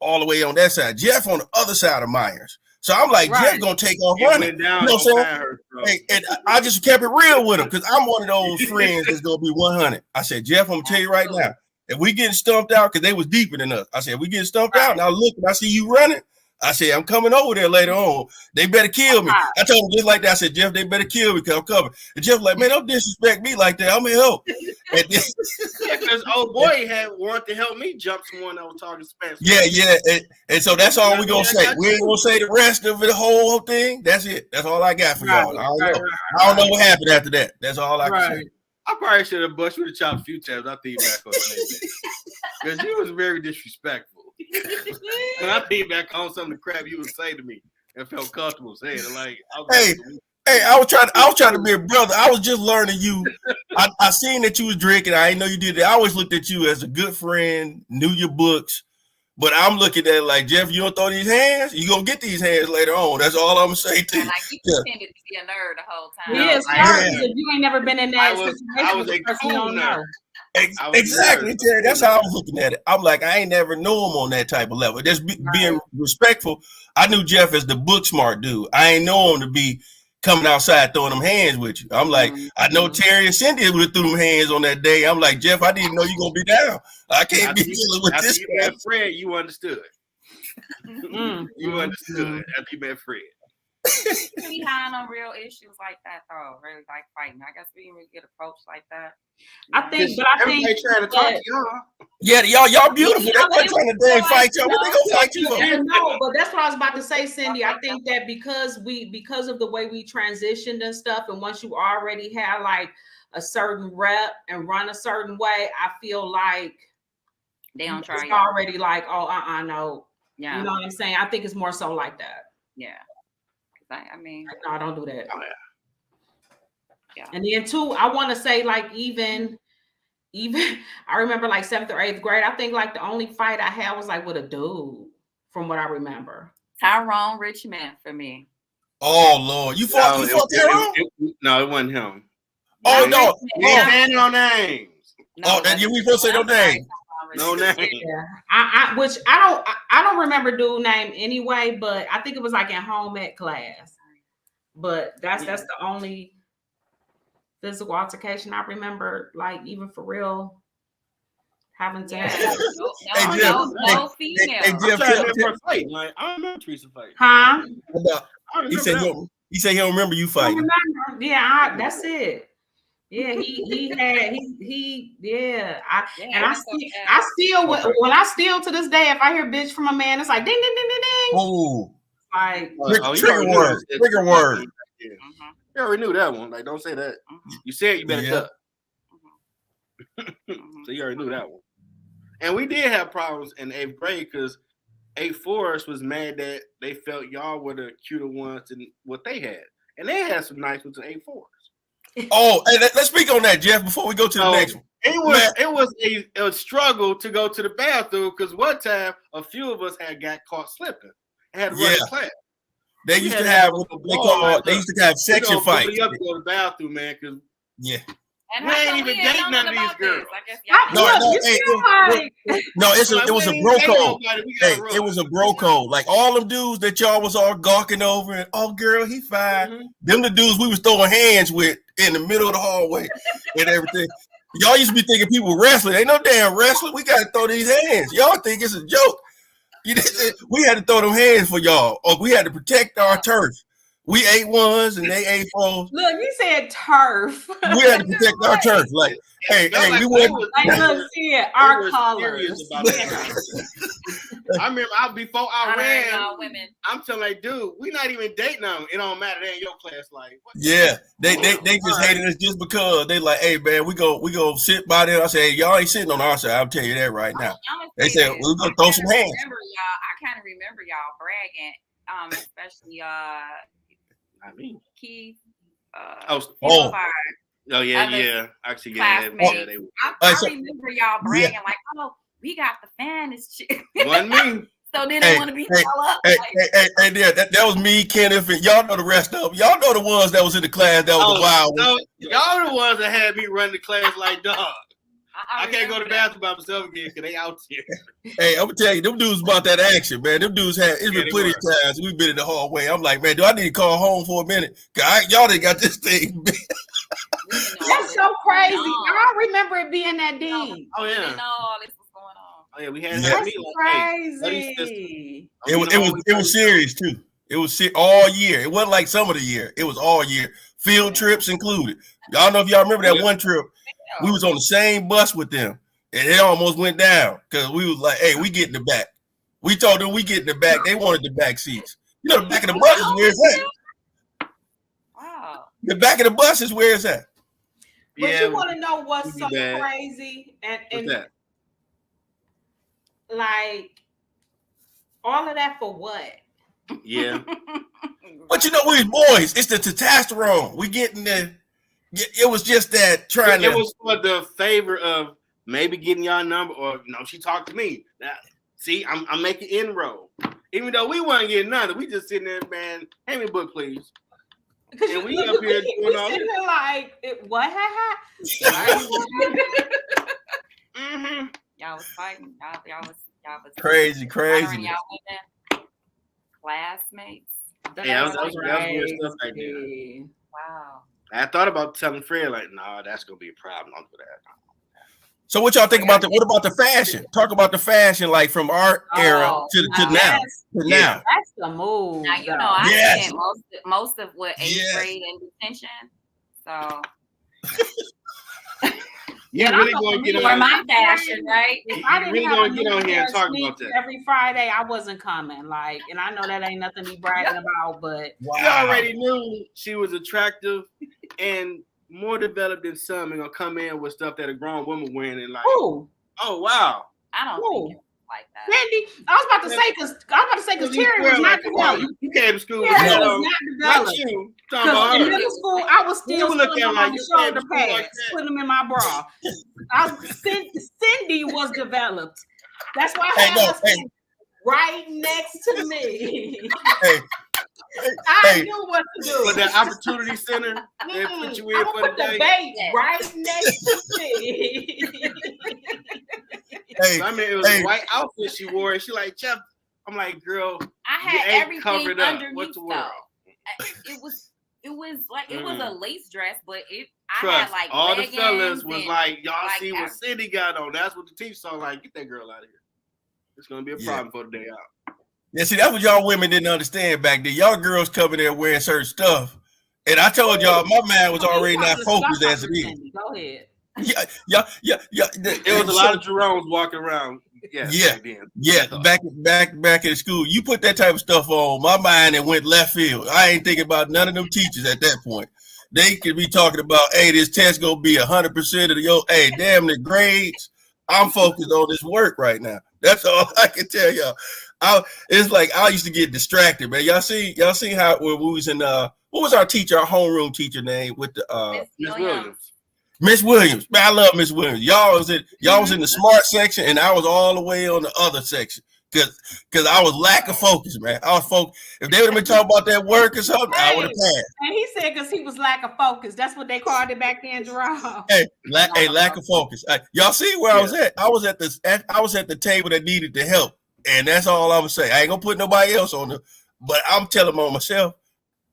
all the way on that side. Jeff on the other side of Myers. So I'm like, Jeff gonna take off running. You know what I'm saying? And I just kept it real with him because I'm one of those friends that's gonna be 100. I said, Jeff, I'm gonna tell you right now, if we getting stumped out, because they was deeper than us. I said, we getting stumped out, and I look and I see you running. I said, I'm coming over there later on. They better kill me. I told him just like that. I said, Jeff, they better kill me because I'm coming. And Jeff like, man, don't disrespect me like that. I'm going to help. Because old boy wanted to help me jump someone that was talking Spanish. Yeah. And so that's all we're going to say. We ain't going to say the rest of the whole thing. That's it. That's all I got for y'all. I don't know what happened after that. That's all I can say. I probably should have busted the chop a few times. I think back on that because you was very disrespectful. And I think back on some of the crap you would say to me and felt comfortable saying it. Like, I was trying to be a brother. I was just learning you. I seen that you was drinking. I didn't know you did that. I always looked at you as a good friend, knew your books. But I'm looking at it like, Jeff, you don't throw these hands, you're going to get these hands later on. That's all I'm going to say to you. Like, you pretended to be a nerd the whole time. If you ain't never been in that situation. I was a cool nerd. Exactly, Terry. That's how I was looking at it. I'm like, I ain't never knew him on that type of level. Just being respectful. I knew Jeff as the book smart dude. I ain't know him to be coming outside throwing them hands with you. I'm like, I know Terry and Cindy would have threw them hands on that day. I'm like, Jeff, I didn't know you're going to be down. I can't be dealing with this. After you met Fred, you understood. You understood after you met Fred. We behind on real issues like that, though. Really, like fighting. I guess we didn't really get approached like that. I think trying to talk to y'all. Yeah, y'all beautiful. They're not trying to dang fight y'all. What they gonna fight you for? No, but that's what I was about to say, Cindy. I think that because of the way we transitioned and stuff, and once you already have like a certain rep and run a certain way, I feel like they don't try. It's already like, no. Yeah, you know what I'm saying. I think it's more so like that. Yeah. I mean, no, don't do that. Oh, yeah. And then too, I want to say like even I remember like 7th or 8th grade. I think like the only fight I had was like with a dude, from what I remember. Tyrone Richmond for me. Oh Lord, you fought Tyrone? No, it wasn't him. Oh no, we ain't saying no names. We supposed to say no name. No name. Yeah. Which I don't remember dude name anyway, but I think it was like in home ec class. But that's the only physical altercation I remember, like even for real having to have. No female. I'm trying to remember a fight. Like, I don't remember Teresa fight. Huh? He said he don't remember you fighting. Yeah, that's it. Yeah, when I still to this day, if I hear bitch from a man, it's like ding ding ding ding ding. Oh, like trigger word. Trigger word. Yeah. You already knew that one. Like, don't say that. You said you better duck. So you already knew that one. And we did have problems in 8th grade because 8-4s was mad that they felt y'all were the cuter ones than what they had. And they had some nice ones in 8-4s. Oh, and let's speak on that, Jeff, before we go to the next one. It was a struggle to go to the bathroom because one time a few of us had got caught slipping and had to run the class. They used to have what they call section fights. You got to go to the bathroom, man, because and we ain't even dating none of these girls. It was a bro code. Hey, it was a bro code. Like all them dudes that y'all was all gawking over and girl, he fine. Them the dudes we was throwing hands with in the middle of the hallway and everything. Y'all used to be thinking people wrestling. Ain't no damn wrestling. We gotta throw these hands. Y'all think it's a joke. We had to throw them hands for y'all. Or we had to protect our turf. We 8-1s and they 8-4s. Look, you said turf. We had to protect our turf. Like, we wouldn't. Our colors. I remember before I ran, women. I'm telling like, dude, we not even dating them. It don't matter. They in your class, like. Yeah, they just hated us just because they like, hey man, we go sit by there. I say, hey, y'all ain't sitting on our side. I'll tell you that right now. They said we're gonna throw some hands. I kind of remember y'all bragging, especially Keith. Yeah. Actually, I remember y'all bragging like, oh, we got the fanest chick. Wasn't me. So they didn't want to be tall up. That was me, Kenneth, and y'all know the rest of them. Y'all know the ones that was in the class that was the wild ones. Y'all the ones that had me running the class like dog. I can't go to the bathroom by myself again because they out here. Hey, I'm gonna tell you, them dudes about that action, man. Them dudes it's been plenty of times we've been in the hallway. I'm like, man, do I need to call home for a minute? Y'all done got this thing. That's so crazy. I don't remember it being that deep. Oh yeah. Didn't know all this was going on. Oh yeah, we had crazy. It was serious too. It was all year. It wasn't like some of the year. It was all year. Field trips included. Y'all know if y'all remember that one trip. We was on the same bus with them, and it almost went down because we was like, "Hey, we get in the back." We told them we get in the back. They wanted the back seats. You know, the back of the bus is where it's at. Wow. The back of the bus is where it's at. But you want to know what's so crazy and like all of that for what? Yeah. But you know, we boys. It's the testosterone. We getting there. It was just that It was for the favor of maybe getting y'all number, or she talked to me. Now, see, I'm making inroad. Even though we wasn't getting nothing, we just sitting there, man. Hand me a book, please. Because we up here doing all this. Like, what had happened? Y'all was fighting. Y'all was crazy. Y'all women, classmates. Yeah, that was weird stuff like that. Wow. I thought about telling Fred, like, nah, that's gonna be a problem. Don't do that. So what y'all think about what about the fashion? Talk about the fashion, like from our era to now. That's the move. Now you know I spent most of what 8th grade in detention. So you really gonna get on my fashion, right? If I didn't really gonna get on here and talk about that every Friday, I wasn't coming. Like, and I know that ain't nothing to be bragging about, but you already knew she was attractive and more developed than some, and gonna come in with stuff that a grown woman wearing and like, oh wow. I don't think it's like that. Randy, I was about to say because Teri was not developed. You came to school. Teri was not developed. In middle school, I was still putting them on the shoulder pads, putting them in my bra. Cindy was developed. That's why I had her right next to me. I knew what to do. With the opportunity center, they put you in for the day. Bait right next to me. I mean, it was a white outfit she wore, and she like, Jeff. I'm like, girl, I had everything covered up. underneath. What's the word? It was like it was a lace dress, but I had like all the fellas was like, y'all see what Cindy got on. That's what the teacher saw. Like, get that girl out of here. It's gonna be a problem for the day out. Yeah, see, that's what y'all women didn't understand back then. Y'all girls coming there wearing certain stuff, And I told y'all, my mind was already not focused as it is. Go ahead. Yeah. There was a lot of Jeromes walking around. Yeah. Back in school, you put that type of stuff on, my mind and went left field. I ain't thinking about none of them teachers at that point. They could be talking about, hey, this test gonna be 100% of hey, damn the grades. I'm focused on this work right now. That's all I can tell y'all. It's like I used to get distracted, man. Y'all see how when we was in what was our teacher, our homeroom teacher name with the Miss Williams. Miss Williams, man, I love Miss Williams. Y'all was in the smart section, and I was all the way on the other section because I was lack of focus, man. I was focused. If they would have been talking about that work or something, I would have passed. And he said because he was lack of focus. That's what they called it back then, Jerome. Hey, lack of focus. Y'all see where I was at? I was at the table that needed the help, and that's all I would say. I ain't gonna put nobody else on there, but I'm telling on myself.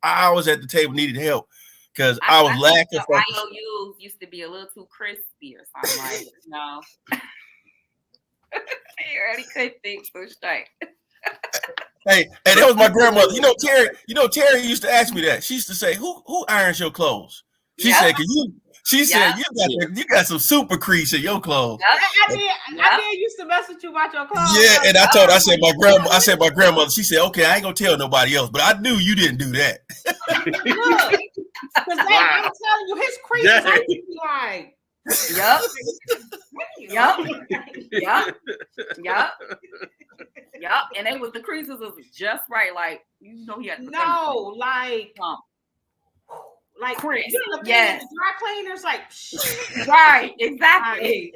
I was at the table needed help. Because I was lacking. IOUs used to be a little too crispy or something like, you already couldn't think so straight. Hey, that was my grandmother. Teri used to ask me that. She used to say, "Who irons your clothes?" She said, She said, you got some super crease in your clothes. I did used to mess with you about your clothes. Yeah, and I said my grandmother, she said, okay, I ain't gonna tell nobody else, but I knew you didn't do that. Look, because I'm telling you, his creases are like, Yup. And it was the creases was just right, like he had like Chris, yes, dry cleaners, like right, exactly.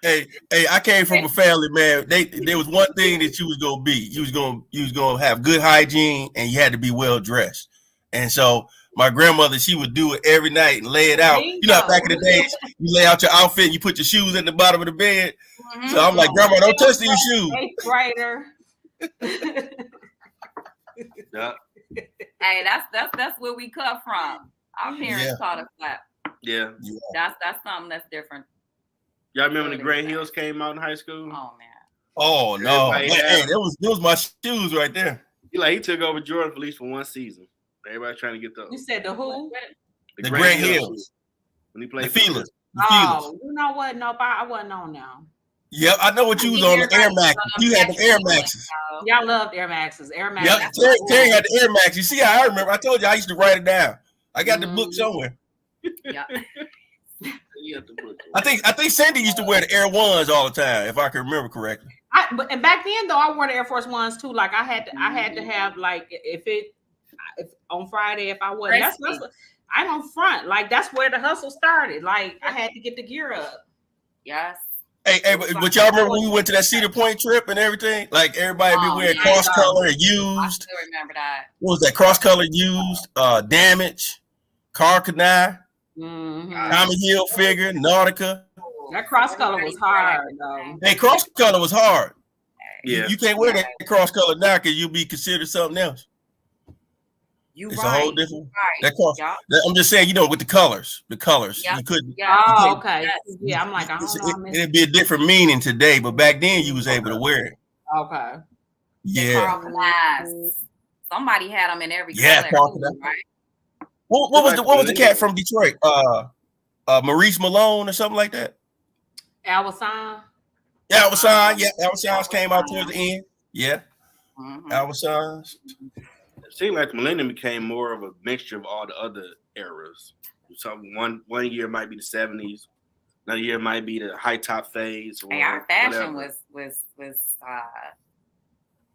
Hey, I came from a family, man. There was one thing that you was gonna be. You was gonna have good hygiene, and you had to be well dressed. And so my grandmother, she would do it every night and lay it out. You know, back in the days, you lay out your outfit, and you put your shoes at the bottom of the bed. Mm-hmm. So I'm like, Grandma, don't touch these shoes. Brighter. Yeah. Hey, that's where we come from. Our parents taught us that. Yeah. That's something that's different. Y'all remember when the Gray Hills came out in high school? Oh man. Oh no. Hey, that was my shoes right there. He took over Jordan for at least for one season. Everybody trying to get those. You said the who? The Gray Hills. When he played the Feelers. Oh, you know what? No, I wasn't on now. Yep, I know what you was on the Air Max. You had the Air Maxes. Y'all loved Air Maxes. Yep, Teri had the Air Max. You see how I remember? I told you I used to write it down. I got the book somewhere. Yeah. I think Cindy used to wear the Air Ones all the time, if I can remember correctly. And back then though, I wore the Air Force Ones too. Like I had to have like if on Friday if I wasn't. That's I'm on front. Like that's where the hustle started. Like I had to get the gear up. Yes. Hey, but y'all remember when we went to that Cedar Point trip and everything? Like everybody be wearing cross color and used. I still remember that. What was that? Cross color used, Damage, Carcanine, Tommy Hilfiger, Nautica. That cross color was hard though. Hey, cross color was hard. Yeah. You can't wear that cross color now because you'll be considered something else. It's a whole different. That cross. I'm just saying, with the colors, you couldn't. Oh, okay. Yeah, I'm like, I don't know. It'd be a different meaning today, but back then you was able to wear it. Okay. Yeah. Somebody had them in every color. Right? What was the cat from Detroit? Maurice Malone or something like that. Alwasan. Alwasan. Yeah, Alwasan's came out towards the end. Yeah. Alwasan's. It seemed like the millennium became more of a mixture of all the other eras. So one year might be the 70s, another year might be the high top phase. Or our fashion was it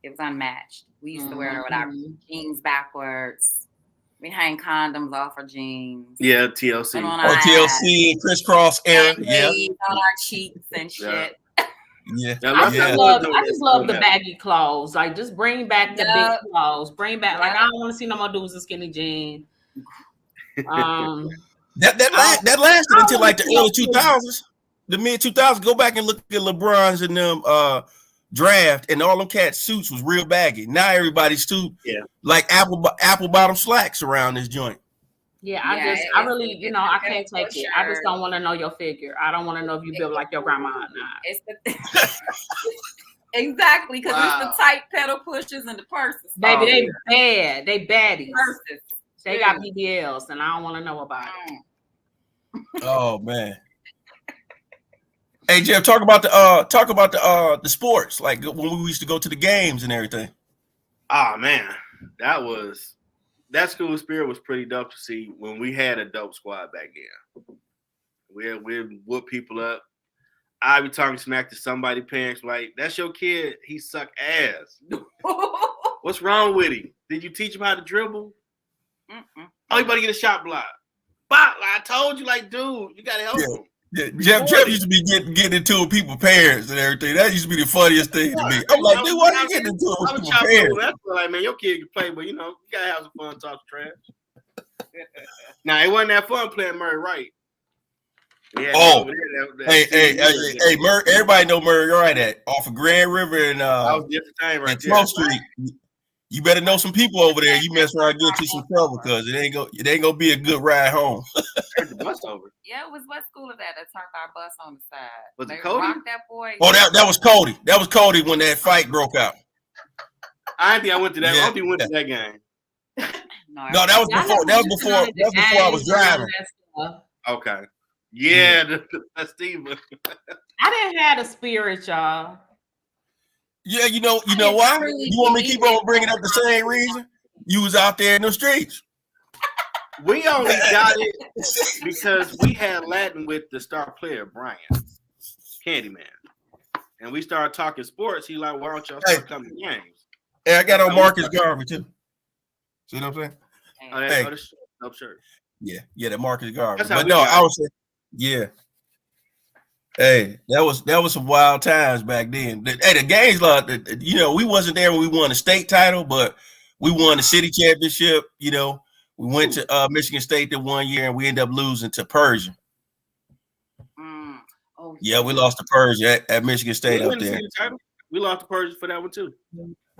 was unmatched. We used to wear with our jeans backwards. We hang condoms off our jeans. Yeah, TLC. TLC and crisscross era. Yeah. On our cheeks and shit. Yeah. I just love the baggy clothes. Like just bring back the big clothes. Bring back like I don't want to see no more dudes in skinny jeans. That lasted until like the early 2000s, the mid 2000s. Go back and look at LeBron's and them draft, and all them cats suits was real baggy. Now everybody's suit like apple bottom slacks around this joint. Yeah, I really, I can't take it. I just don't want to know your figure. I don't want to know if you built like your grandma or not. Exactly, because it's the tight pedal pushes and the purses. Baby, they bad. They baddies. Purses. They got BBLs, and I don't want to know about it. Oh man. Hey Jeff, talk about the sports, like when we used to go to the games and everything. Oh man, that school spirit was pretty dope to see when we had a dope squad back then. We'd whoop people up. I'd be talking smack to somebody parents like, that's your kid, he suck ass. What's wrong with him? Did you teach him how to dribble? Oh, you better get a shot block. But I told you, like, dude, you gotta help him. Yeah, Jeff used to be getting into it with people's parents and everything. That used to be the funniest thing to me. I'm like, dude, why are you getting into it with people's parents? That's like, man, your kid can play, but you gotta have some fun, talk trash. Now, it wasn't that fun playing Murray Wright. Yeah, hey, Murray, everybody know Murray Wright off of Grand River and different time right 12th Street. You better know some people over there. You mess around, get you some trouble because it ain't gonna be a good ride home. Turn the bus over. Yeah, it was what school of that turned our bus on the side. Was it Cody? That boy. Oh, that was Cody. That was Cody when that fight broke out. I think I went to that. I don't think we went to that game. No, that was before. That was before I was driving. Okay. Yeah, that's Steve. I didn't have the spirit, y'all. Yeah, you know why? You want me to keep on bringing up the same reason? You was out there in the streets. We only got it because we had Latin with the star player, Brian Candyman. And we started talking sports. He like, why don't y'all start coming to games? Hey, I got on Marcus Garvey too. See what I'm saying? Oh, that's dope shirt. Yeah, that Marcus Garvey. But no, I was saying, yeah. Hey, that was some wild times back then. Hey, the games, we wasn't there when we won the state title, but we won the city championship. We went to Michigan State that 1 year, and we ended up losing to Persian. Yeah, we lost to Persian at Michigan State up there. We lost to Persian for that one too.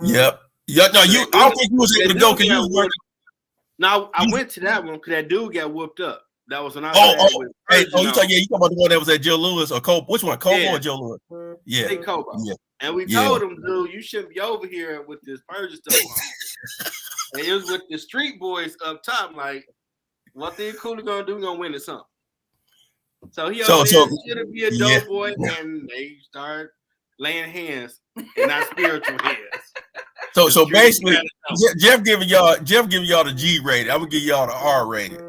Yep. Yeah, no, I don't think you was able to go because you was working. No, I went to that one because that dude got whooped up. That was when I you talking about the one that was at Joe Louis or Cole? Which one, Cole or Joe Louis? Yeah. Yeah. And we told him, dude, you shouldn't be over here with this Persian stuff on. And it was with the street boys up top, like, what the Cooler gonna do? Gonna win or something. So he should be a dope boy, and they start laying hands, and not spiritual hands. So basically, Jeff giving y'all the G rating. I'm gonna give y'all the R rating.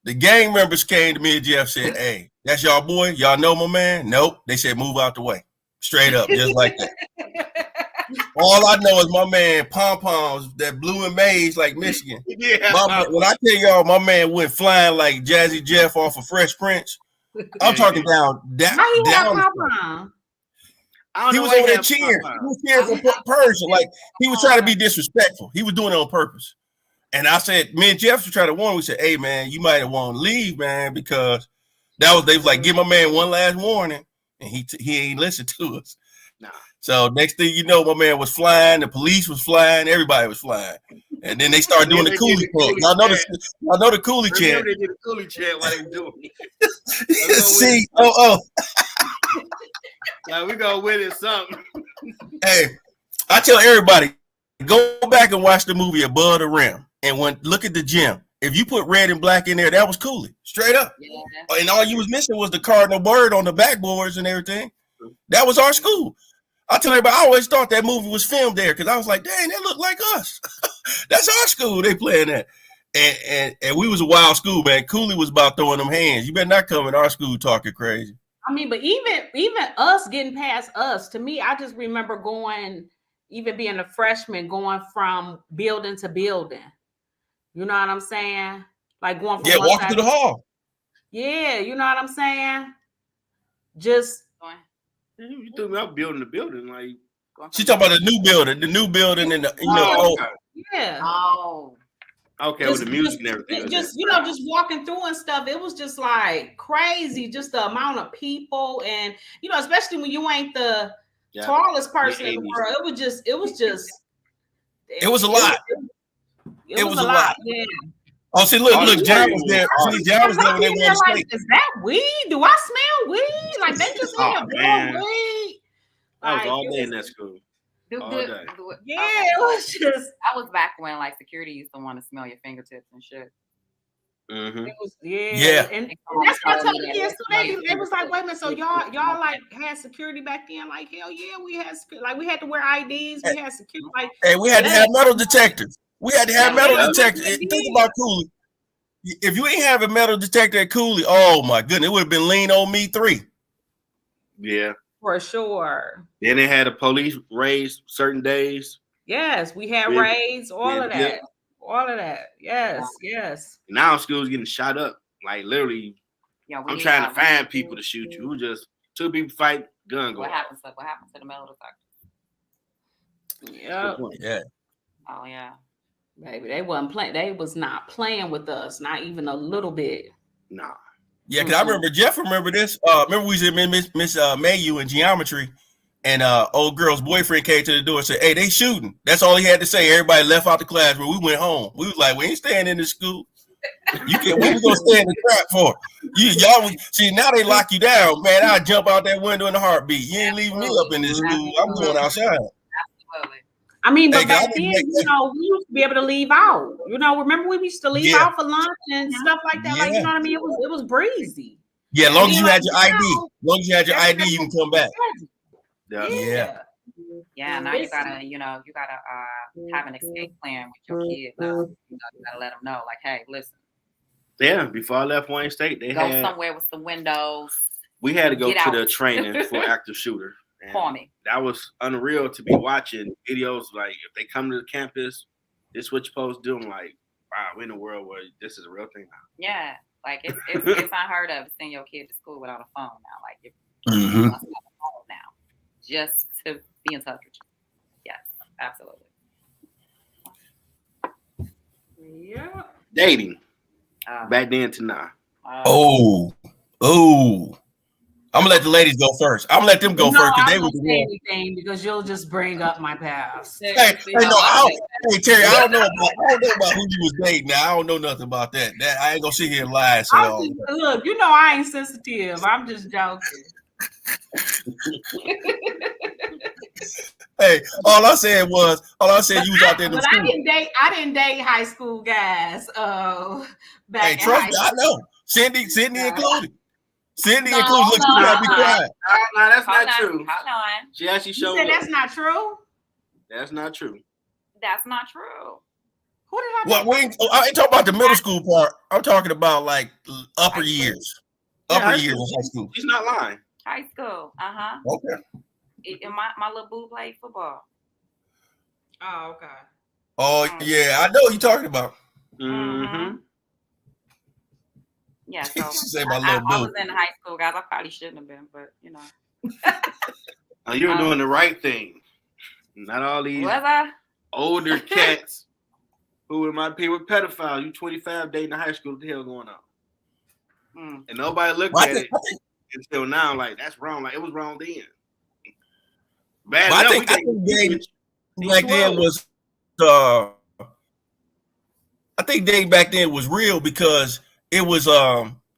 The gang members came to me and Jeff said, "Hey, that's y'all boy. Y'all know my man." Nope. They said, "Move out the way." Straight up, just like that. All I know is my man Pom Poms that blew in maize like Michigan. Yeah. When I tell y'all, my man went flying like Jazzy Jeff off of Fresh Prince. I'm talking down. He was over there cheering. He was cheering for Persian. Like he was trying to be disrespectful. He was doing it on purpose. And I said, me and Jeff tried to warn. We said, "Hey man, you might want to leave, man, because they was like, give my man one last warning, and he ain't listened to us." Nah. So next thing you know, my man was flying. The police was flying. Everybody was flying. And then they started doing the coolie chant. I know the coolie chant. They did the coolie chant while they doing it. See, Now we gonna win it something. Hey, I tell everybody, go back and watch the movie Above the Rim. And look at the gym. If you put red and black in there, that was Cooley, straight up. Yeah. And all you was missing was the cardinal bird on the backboards and everything. That was our school. I tell everybody, I always thought that movie was filmed there because I was like, dang, that looked like us. That's our school. They playing that. And we was a wild school, man. Cooley was about throwing them hands. You better not come in our school talking crazy. I mean, but even us getting past us, to me, I just remember even being a freshman, going from building to building. You know what I'm saying? Like going from walking to the hall. Yeah, you know what I'm saying? Just you threw me out building to building, like she talking about the new building, and yeah. Oh. Okay, with the music and everything. Just walking through and stuff. It was just like crazy, just the amount of people, and especially when you ain't the tallest person in the world. It was just. It was a lot. It was a lot. Yeah. Oh, see, look, John was there. John was there when they won state. Is that weed? Do I smell weed? Like they just in here blowing weed? I was Like, all day in that school. All day. Yeah, it was just. That was back when like security used to want to smell your fingertips and shit. Mm-hmm. It was, and that's what I told the kids too. They was like, wait a minute, so y'all like had security back then? Like, hell yeah, we had security. Like, we had to wear IDs, we had security. Like, hey, we had to have metal detectors. We had to have metal detectors. Think about Cooley. If you ain't have a metal detector at Cooley, oh my goodness, it would have been Lean on Me 3. Yeah, for sure. Then they had a police raids certain days. Yes, we had raids, all of that. All of that. Yes, yes. Now school's getting shot up. Like literally, I'm trying to find people to shoot you. Who just 2 people fight, gun go. What happened to the metal detector? Yeah. Oh yeah. Baby, they wasn't playing. They was not playing with us, not even a little bit. Nah. Yeah, because I remember Jeff. Remember this? Remember we was in Miss Mayu in geometry, and old girl's boyfriend came to the door and said, "Hey, they shooting." That's all he had to say. Everybody left out the class, but we went home. We was like, "We ain't staying in this school. You can. What we gonna stay in the trap for? Y'all see now they lock you down, man. I jump out that window in a heartbeat. You ain't leaving me up in this school. I'm going outside." Absolutely. I mean, but back then, we used to be able to leave out. Remember we used to leave out for lunch and stuff like that. Like, you know what I mean? It was breezy. Yeah, as long as you had your ID. As long as you had your ID, you can come back. Yeah. Now you gotta have an escape plan with your kids. You gotta let them know, like, hey, listen. Yeah, before I left Wayne State, they go somewhere with some windows. We had to go to the training for active shooter. That was unreal to be watching videos. Like, if they come to the campus, this is what you're supposed to do. I'm like, wow, we're in a world where this is a real thing now. Yeah, like it's unheard of to send your kid to school without a phone now. Like, you must have a phone now just to be in touch with you. Yes, absolutely. Yeah. Dating back then to now. I'm gonna let the ladies go first. I'm gonna let them go first because they would say anything because you'll just bring up my past. Hey, Terry, I don't know about who you was dating. Now I don't know nothing about that. I ain't gonna sit here and lie. So look, I ain't sensitive. I'm just joking. Hey, all I said you was out there in the school. I didn't date high school guys. Back trust me, I know. Cindy included. Cindy included. Look, you gotta be quiet. No, that's not true. Hold on. She actually showed up. That's not true. That's not true. That's not true. Who did I? Well, I ain't talking about the middle school part. I'm talking about like upper years. Upper years of high school. She's not lying. High school. Okay. And my little boo played football. Oh, okay. Oh yeah, I know what you're talking about. Mm-hmm. Yeah, so I was in high school, guys. I probably shouldn't have been, but you know. You were doing the right thing. Not all these older cats who might be with pedophiles. You 25 dating in high school. What the hell going on? And nobody looked at it until now. Like, that's wrong. Like, it was wrong then. Bad enough. I think dating back then was I think dating back then was real because it was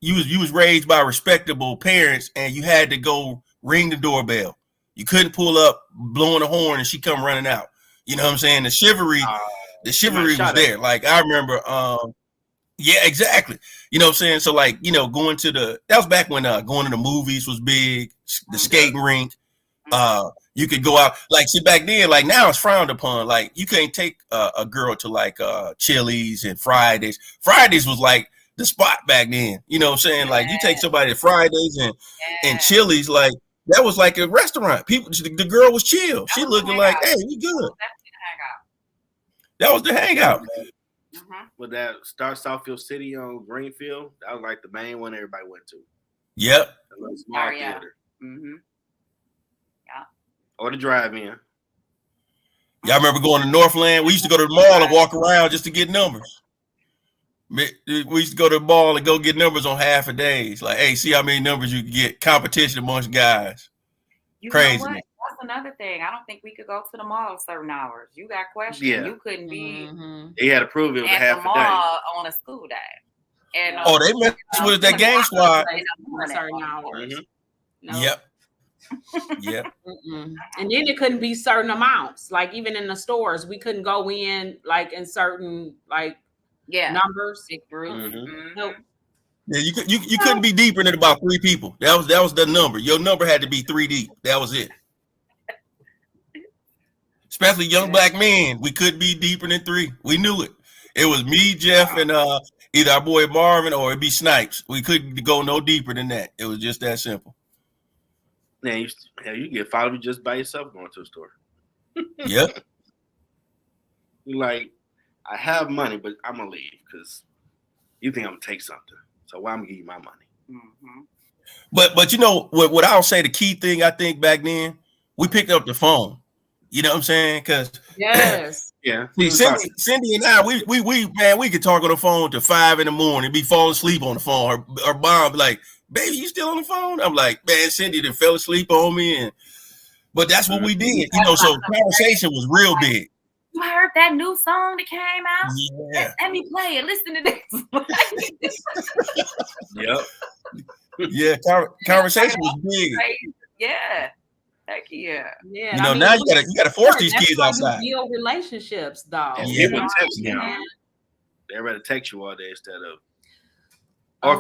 you was raised by respectable parents and you had to go ring the doorbell. You couldn't pull up blowing a horn and she come running out. You know what I'm saying? The chivalry was there. Like, I remember yeah, exactly. You know what I'm saying? So like, going to that was back when going to the movies was big, the skating rink. You could go out, like, see, back then, like, now it's frowned upon. Like, you can't take a girl to like Chili's and Fridays. Fridays was like the spot back then. You know what I'm saying? Like, you take somebody to Fridays and Chili's, like, that was like a restaurant. People, the girl was chill. She looking like, hey, we good. That was the hangout. With that Southfield City on Greenfield, that was like the main one everybody went to. Yep. A little small theater. Or the drive-in. Y'all remember going to Northland? We used to go to the mall and walk around just to get numbers. We used to go to the mall and go get numbers on half a days. Like, hey, see how many numbers you can get. Competition amongst guys. Crazy. Know what? That's another thing. I don't think we could go to the mall certain hours. You got questions. Yeah. You couldn't be. They had to prove it was at half the a mall day. on a school day. And they messed with that gang squad. Certain hours. Yep. Yeah. And then it couldn't be certain amounts. Like even in the stores, we couldn't go in like in certain like numbers. Big groups. Nope. Yeah, you couldn't be deeper than about 3 people. That was the number. Your number had to be 3 deep. That was it. Especially young black men, we couldn't be deeper than 3. We knew it. It was me, Jeff, and either our boy Marvin or it'd be Snipes. We couldn't go no deeper than that. It was just that simple. Man, you get followed just by yourself going to a store. Yep. You're like, I have money, but I'm gonna leave because you think I'm gonna take something. So why I'm gonna give you my money? Mm-hmm. But you know what I'll say, the key thing I think back then, we picked up the phone. You know what I'm saying? Because yeah. See, Cindy and I, we could talk on the phone till 5 a.m, be falling asleep on the phone. Her mom be like, "Baby, you still on the phone?" I'm like, "Man, Cindy done fell asleep on me." But that's what we did, you know. So conversation was real big. You heard that new song that came out? Yeah. Let me play it. Listen to this. Yep. Yeah, conversation was big. Yeah. Heck yeah. Yeah. You know, now you gotta force these kids outside. Build relationships, though. And people text now. They're ready to text you all day instead of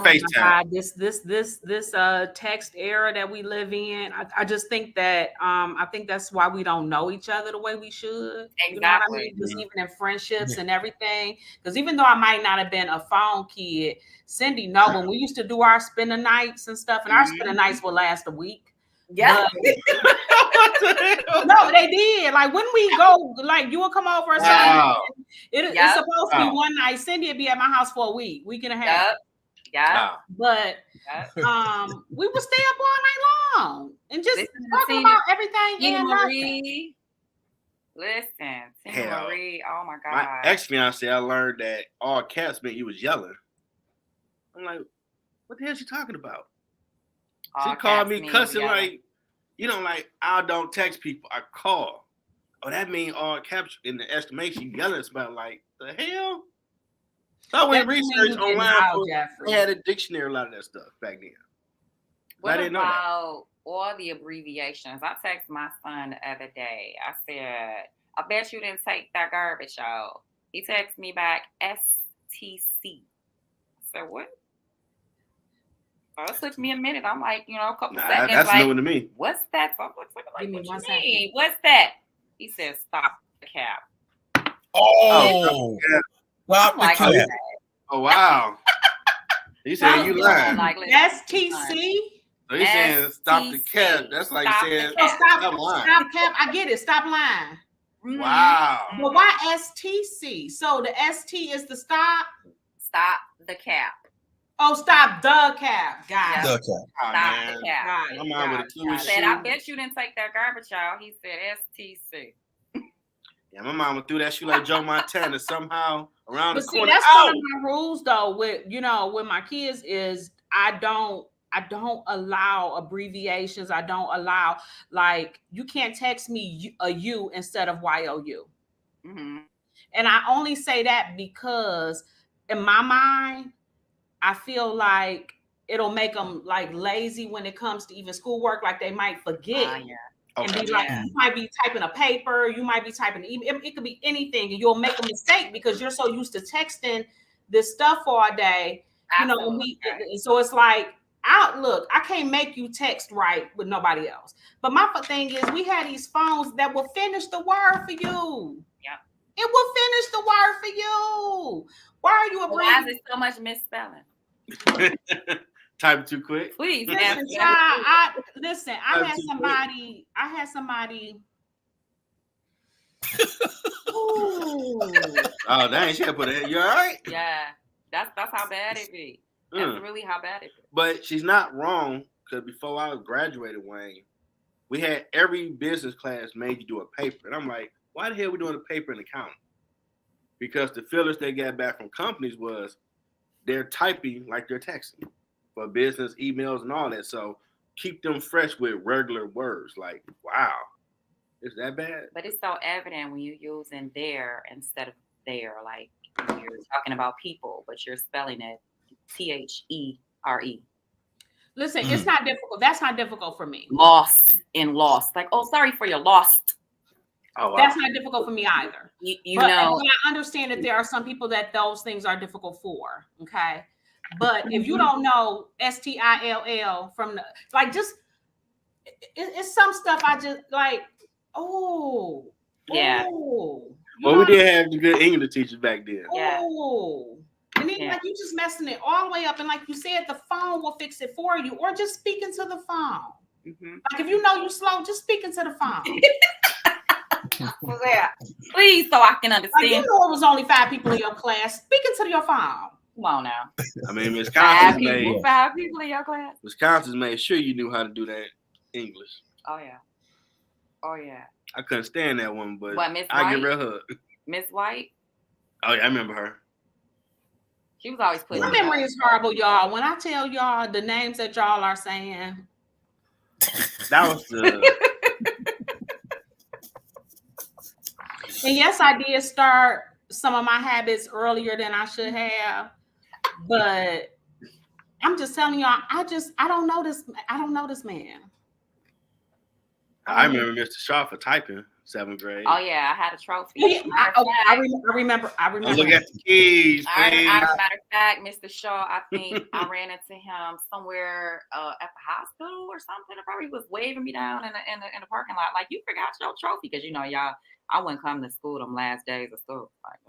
FaceTime. This text era that we live in, I just think that I think that's why we don't know each other the way we should. Exactly. You know what I mean? Just even in friendships and everything. Because even though I might not have been a phone kid, Cindy, when we used to do our spend the nights and stuff, and our spend the nights would last a week. Yeah. No, they did. Like when we go, like you will come over or something. It's supposed to be one night. Cindy would be at my house for a week and a half. Yeah. But we would stay up all night long and just talk about everything. Tina Marie. Listen, Tina Marie. Oh my God. My ex-fiance, I learned that all caps meant you was yelling. I'm like, what the hell is she talking about? She called me cussing like, like I don't text people, I call. Oh, that means all caps in the estimation, yelling about like the hell? So I went research online. They had a dictionary, a lot of that stuff back then. What about all the abbreviations? I texted my son the other day. I said, I bet you didn't take that garbage out. He texted me back STC. I said, what? So it took me a minute. I'm like, a couple seconds. That's like, new to me. What's that? So I'm like, give me one second. What's that? He said, stop the cap. Oh. Stop the cap. Oh, wow. He said, you lying. Like, STC? So he's saying, stop the cap. That's like saying, stop lying. Stop cap. I get it. Stop lying. Mm-hmm. Wow. But why STC? So the ST is the stop? Stop the cap. Oh, stop the cap. Got it. The cap. Stop the cap. I said, I bet you didn't take that garbage out. He said STC. Yeah, my mama threw that shoe like Joe Montana somehow around the corner. That's one of my rules, though. With my kids is I don't allow abbreviations. I don't allow you can't text me a U instead of YOU. Mm-hmm. And I only say that because in my mind, I feel like it'll make them like lazy when it comes to even schoolwork. Like they might forget. And be like, you might be typing a paper, you might be typing an email. It could be anything, and you'll make a mistake because you're so used to texting this stuff all day. Absolutely. So it's like, I can't make you text right with nobody else. But my thing is, we had these phones that will finish the word for you. Yeah, it will finish the word for you. Why are you why is it so much misspelling? Type too quick. Please. Listen, I had somebody. Oh, dang, she had put it. You all right? Yeah, that's how bad it be. That's really how bad it be. But she's not wrong, because before I graduated, Wayne, we had every business class made you do a paper, and I'm like, why the hell are we doing a paper in accounting? Because the fillers they got back from companies was they're typing like they're texting for business emails and all that. So keep them fresh with regular words. Like, wow, is that bad? But it's so evident when you're using there instead of there. Like you're talking about people, but you're spelling it THERE. Listen, it's not difficult. That's not difficult for me. Lost. Like, oh, sorry for your lost. Oh, wow. That's not difficult for me either. You but know, I understand that there are some people that those things are difficult for. Okay. But if you don't know STILL from the, like, just, it's some stuff I just like, oh. Yeah. Oh, well, we did have the good English teachers back then. Yeah. Oh. And then like you just messing it all the way up. And like you said, the phone will fix it for you, or just speak into the phone. Mm-hmm. Like if you know you slow, just speak into the phone. Yeah. Please, so I can understand. Like, you know it was only 5 people in your class. Speak into your phone. Come on now. I mean, Five people in your class. Wisconsin made sure you knew how to do that English. Oh yeah. Oh yeah. I couldn't stand that one, but Miss I White? give her a hug. Miss White. Oh yeah, I remember her. She was always putting. My memory is horrible, y'all. When I tell y'all the names that y'all are saying, that was the. And yes, I did start some of my habits earlier than I should have, but I'm just telling y'all, I don't know this. I don't know this man. I remember Mr. Shaw for typing 7th grade. Oh yeah, I had a trophy. Yeah, I remember. Look at the keys. Matter of fact, Mr. Shaw, I think I ran into him somewhere at the hospital or something. Probably was waving me down in the parking lot, like, you forgot your trophy, because y'all, I wouldn't come to school them last days of school. Like,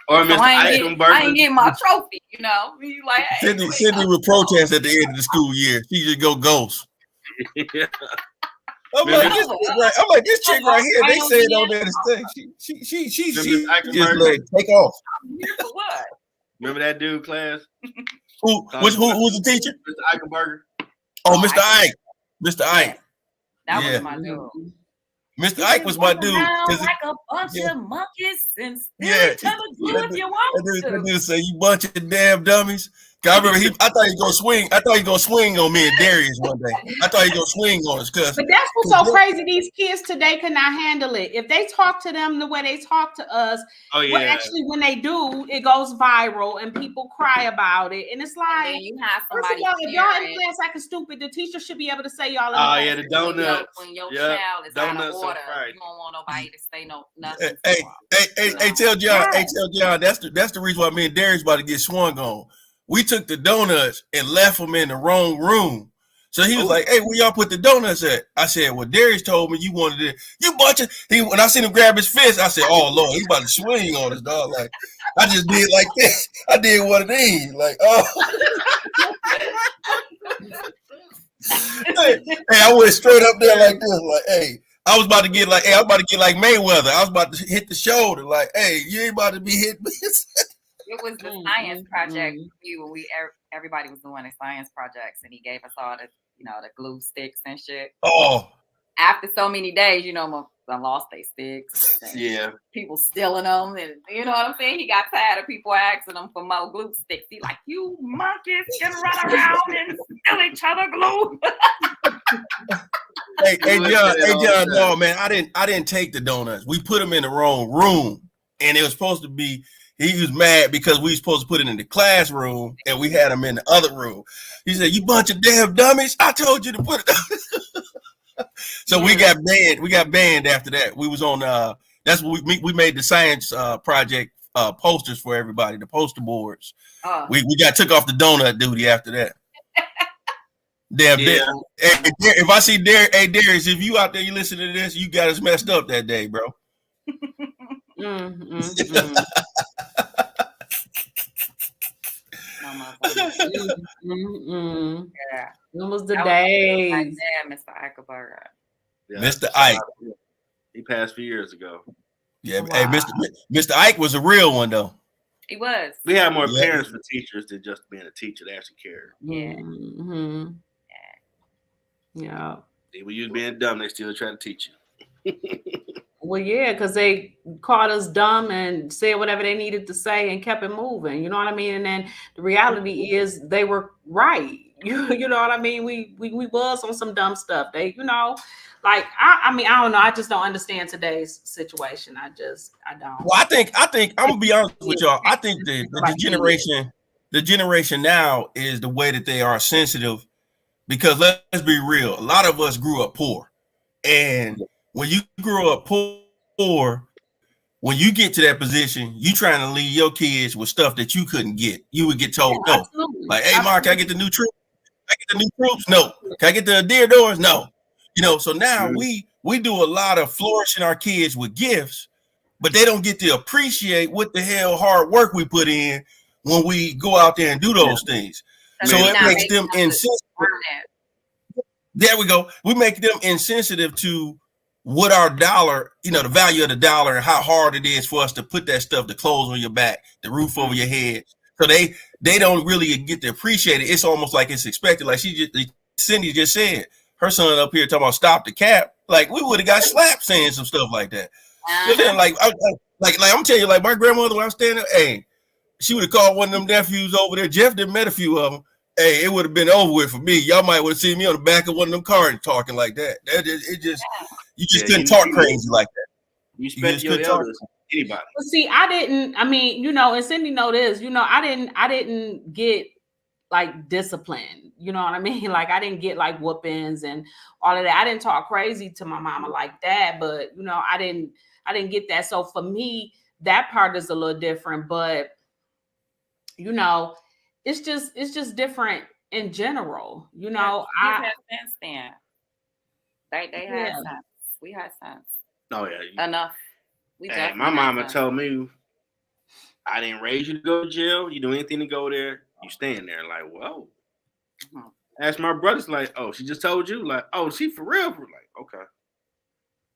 or Mr. I ain't getting my trophy. You like, hey, Sydney would protest at the end of the school year. She just go ghost. Yeah. I'm like, this chick right here. They said on there to stay. She just like take off. Here for what? Remember that dude class? Who's the teacher? Mr. Eichenberger. Oh, Mr. Ike. Mr. Ike. That was my dude. Mr. Ike was my dude. Like a bunch of monkeys and still tell you if you want to. That dude say, you bunch of damn dummies. I remember I thought he was gonna swing. I thought he was gonna swing on me and Darius one day. I thought he was gonna swing on us, cuz. But that's what's so crazy. These kids today cannot handle it. If they talk to them the way they talk to us, actually when they do, it goes viral and people cry about it. And it's like, you have somebody. If y'all in class acting stupid, the teacher should be able to say y'all. The donuts. When your child is out of order, you don't want nobody to say nothing. Hey, tell John. Hey, tell John. That's the reason why me and Darius about to get swung on. We took the donuts and left them in the wrong room. So he was like, hey, where y'all put the donuts at? I said, well, Darius told me you wanted it. You bunch of, when I seen him grab his fist, I said, oh, Lord, he's about to swing on us, dog. Like, I just did like this. I did one of these. Like, oh. Hey, I went straight up there like this. Like, hey, I was about to get like Mayweather. I was about to hit the shoulder. Like, hey, you ain't about to be hit. It was the science project when everybody was doing the science projects, and he gave us all the the glue sticks and shit. Oh, after so many days, I lost their sticks. Yeah, people stealing them, and you know what I'm saying. He got tired of people asking him for more glue sticks. He like, you monkeys can run around and steal each other glue. Hey, John, no man, I didn't take the donuts. We put them in the wrong room, and it was supposed to be. He was mad because we were supposed to put it in the classroom and we had him in the other room. He said, you bunch of damn dummies. I told you to put it. So we got banned. We got banned after that. We was on, that's what we made the science project posters for everybody, the poster boards. We got took off the donut duty after that. Damn, yeah. If I see Darius, if you out there, you listen to this, you got us messed up that day, bro. Yeah, it was the days. Mr. Eichenberger. Yeah, Mr. Ike. He passed a few years ago. Yeah, wow. Hey, Mr. Ike was a real one though. He was. We had more parents for teachers than just being a teacher. They actually cared. Yeah. Yeah. When you was being dumb, they still try to teach you. Well, yeah, because they called us dumb and said whatever they needed to say and kept it moving. You know what I mean? And then the reality is they were right. You know what I mean? We was on some dumb stuff. They, like I mean, I don't know. I just don't understand today's situation. I don't. Well, I think I'm gonna be honest with y'all. I think the generation the generation now is the way that they are sensitive, because let's be real, a lot of us grew up poor, and when you grew up poor, when you get to that position, you trying to leave your kids with stuff that you couldn't get. You would get told no. Absolutely. Like, hey, Mark, can I get the new troops? Can I get the new troops? No. Can I get the deer doors? No. So now we do a lot of flourishing our kids with gifts, but they don't get to appreciate what the hell hard work we put in when we go out there and do those things. So it makes them insensitive. There we go. We make them insensitive to what our dollar, the value of the dollar, and how hard it is for us to put that stuff, the clothes on your back, the roof over your head. So they don't really get to appreciate it. It's almost like it's expected. Like Cindy just said, her son up here talking about stop the cap. Like, we would have got slapped saying some stuff like that. Like I'm telling you, like my grandmother, when I was standing there, hey, she would have called one of them nephews over there. Jeff done met a few of them. Hey, it would have been over with for me. Y'all might would have seen me on the back of one of them cars talking like that. You just couldn't talk crazy like that. You spent your elders, anybody. Well, see, I didn't. I mean, and Cindy know this. I didn't get like discipline. You know what I mean? Like, I didn't get like whoopings and all of that. I didn't talk crazy to my mama like that. But I didn't get that. So for me, that part is a little different. But it's just different in general. I had sense then. They had sense. We had sense. Oh yeah, enough. My mama told me, I didn't raise you to go to jail. You do anything to go there, you staying there. Like, whoa. Mm-hmm. Ask my brothers, like, oh, she just told you, like, oh, she for real? Like, okay,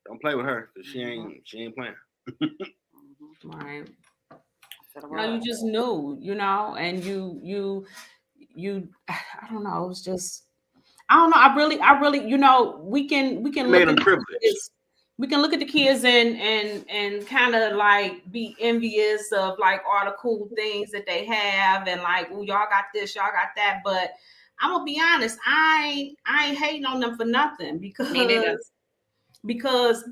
don't play with her because she ain't playing. Right. No, you just knew, and you I don't know. It was just, I don't know. I really, we can look at the kids, we can look at the kids and kind of like be envious of like all the cool things that they have and like, oh, y'all got this, y'all got that. But I'm gonna be honest, I ain't hating on them for nothing because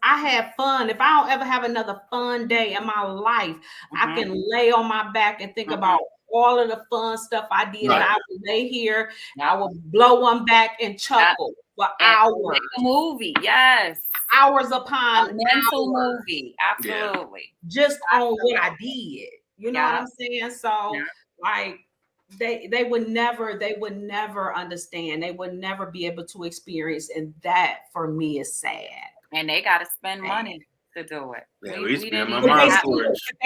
I had fun. If I don't ever have another fun day in my life, I can lay on my back and think about all of the fun stuff I did. Right. And I would lay here, I would blow one back and chuckle for hours. Like a movie, yes. Hours upon a mental movie, absolutely. Just on what I did. You know what I'm saying? So like they would never understand. They would never be able to experience, and that for me is sad. And they got to spend money to do it. They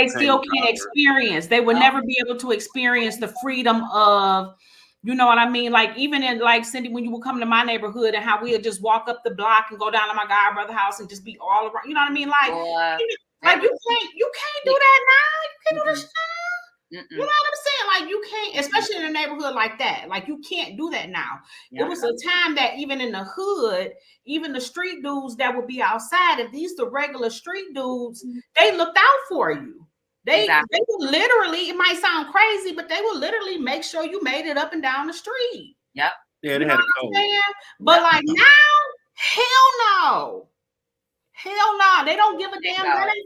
still can't experience. They would never be able to experience the freedom of, you know what I mean? Like, even in like Cindy, when you would come to my neighborhood and how we would just walk up the block and go down to my godbrother's house and just be all around. You know what I mean? Like, like you can't do that now. You can't do this now. You know what I'm saying? Like, you can't, especially in a neighborhood like that. Like, you can't do that now. It was a time that even in the hood, even the street dudes that would be outside, if these the regular street dudes, they looked out for you. They would literally, it might sound crazy, but they would literally make sure you made it up and down the street. Yep. Yeah, they had a code. But like now, hell no. Hell no, they don't give a damn.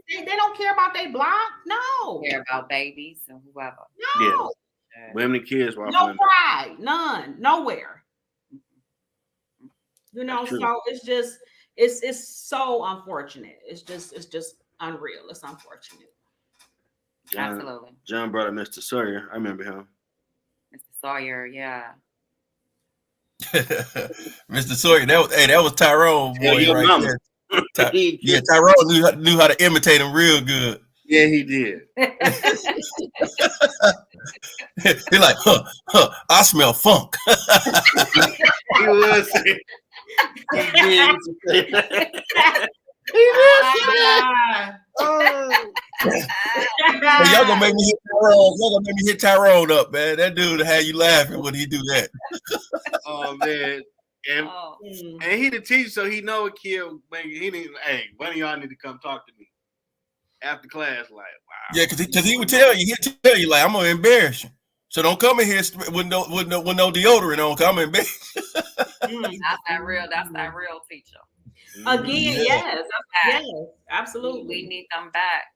They don't care about their block. No, they care about babies and whoever. No, women and kids. No pride, none, nowhere. So it's so unfortunate. It's just unreal. It's unfortunate. Absolutely. John brought up Mr. Sawyer. I remember him. Mr. Sawyer, yeah. Mr. Sawyer, that was Tyrone boy right there. Tyrone knew how to imitate him real good. Yeah, he did. He's like, I smell funk. He was. He did. Y'all gonna make me hit Tyrone. Y'all gonna make me hit Tyrone up, man. That dude had you laughing when he do that. Oh man. And he the teacher, so he know a kid. He didn't. Hey, one of y'all need to come talk to me after class. Like, wow. Yeah, because he would tell you. He'd tell you like, I'm gonna embarrass you. So don't come in here with no deodorant on. Come embarrass. That's that real teacher. Again, yes, absolutely. We need them back.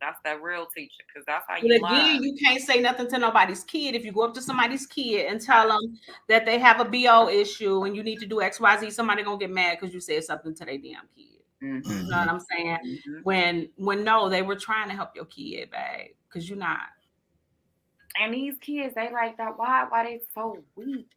That's that real teacher, because that's how but you again, learn. you can't say nothing to nobody's kid. If you go up to somebody's kid and tell them that they have a BO issue and you need to do XYZ, somebody gonna get mad because you said something to their damn kid. Mm-hmm. You know what I'm saying? Mm-hmm. When no, they were trying to help your kid, babe, because you're not. And these kids, they like that. Why they so weak?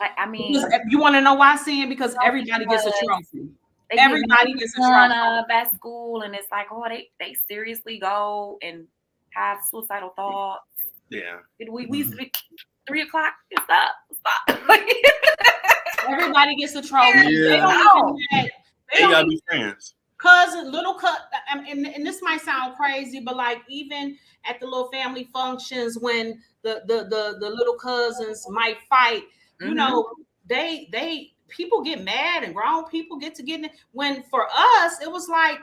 Like, I mean, because you want to know why, Sam? Because everybody gets a trophy. Everybody gets a trophy at school, and it's like, oh, they seriously go and have suicidal thoughts. Yeah. We 3 o'clock. It's up. Everybody gets a trophy. Yeah. They gotta be friends. And this might sound crazy, but like even at the little family functions when the little cousins might fight, you know, they people get mad and grown people get to get in. When for us, it was like,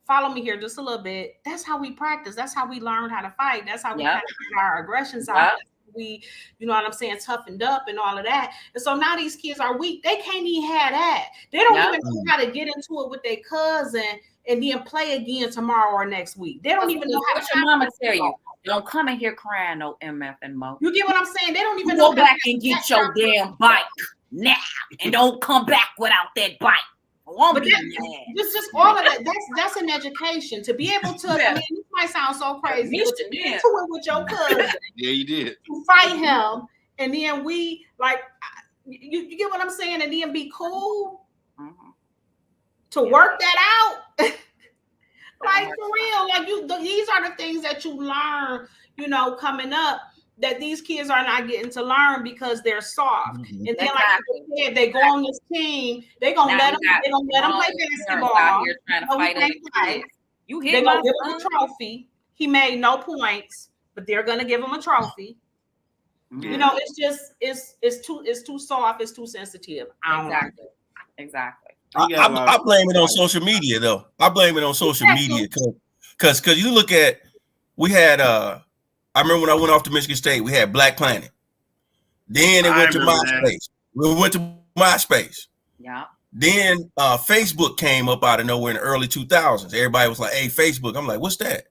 follow me here just a little bit. That's how we practice. That's how we learned how to fight. That's how we kind of get our aggressions out. We, you know what I'm saying, toughened up and all of that. And so now these kids are weak. They can't even have that. They don't even know how to get into it with their cousin and then play again tomorrow or next week. They don't even know how to. Your mama tell you, don't come in here crying no MF and Mo. You get what I'm saying? They don't even go back and get your damn bike now, and don't come back without that bike. But just all of that. That's an education to be able to. I mean, this might sound so crazy, but to get into it with your cousin. Yeah, you did. To fight him, and then we like, you get what I'm saying, and then be cool. To work that out, like for real, like these are the things that you learn, you know, coming up. That these kids are not getting to learn because they're soft, and then like you said, they go on this team. They gonna let them. They gonna let them play basketball. They gonna give him a trophy. He made no points, but they're gonna give him a trophy. You know, it's just it's too soft. It's too sensitive. Exactly. I blame it on social media though. I blame it on social media because you look at we had I remember when I went off to Michigan State, we had Black Planet. Then it went to MySpace. We went to MySpace. Yeah. Then Facebook came up out of nowhere in the early 2000s. Everybody was like, "Hey, Facebook." I'm like, "What's that?"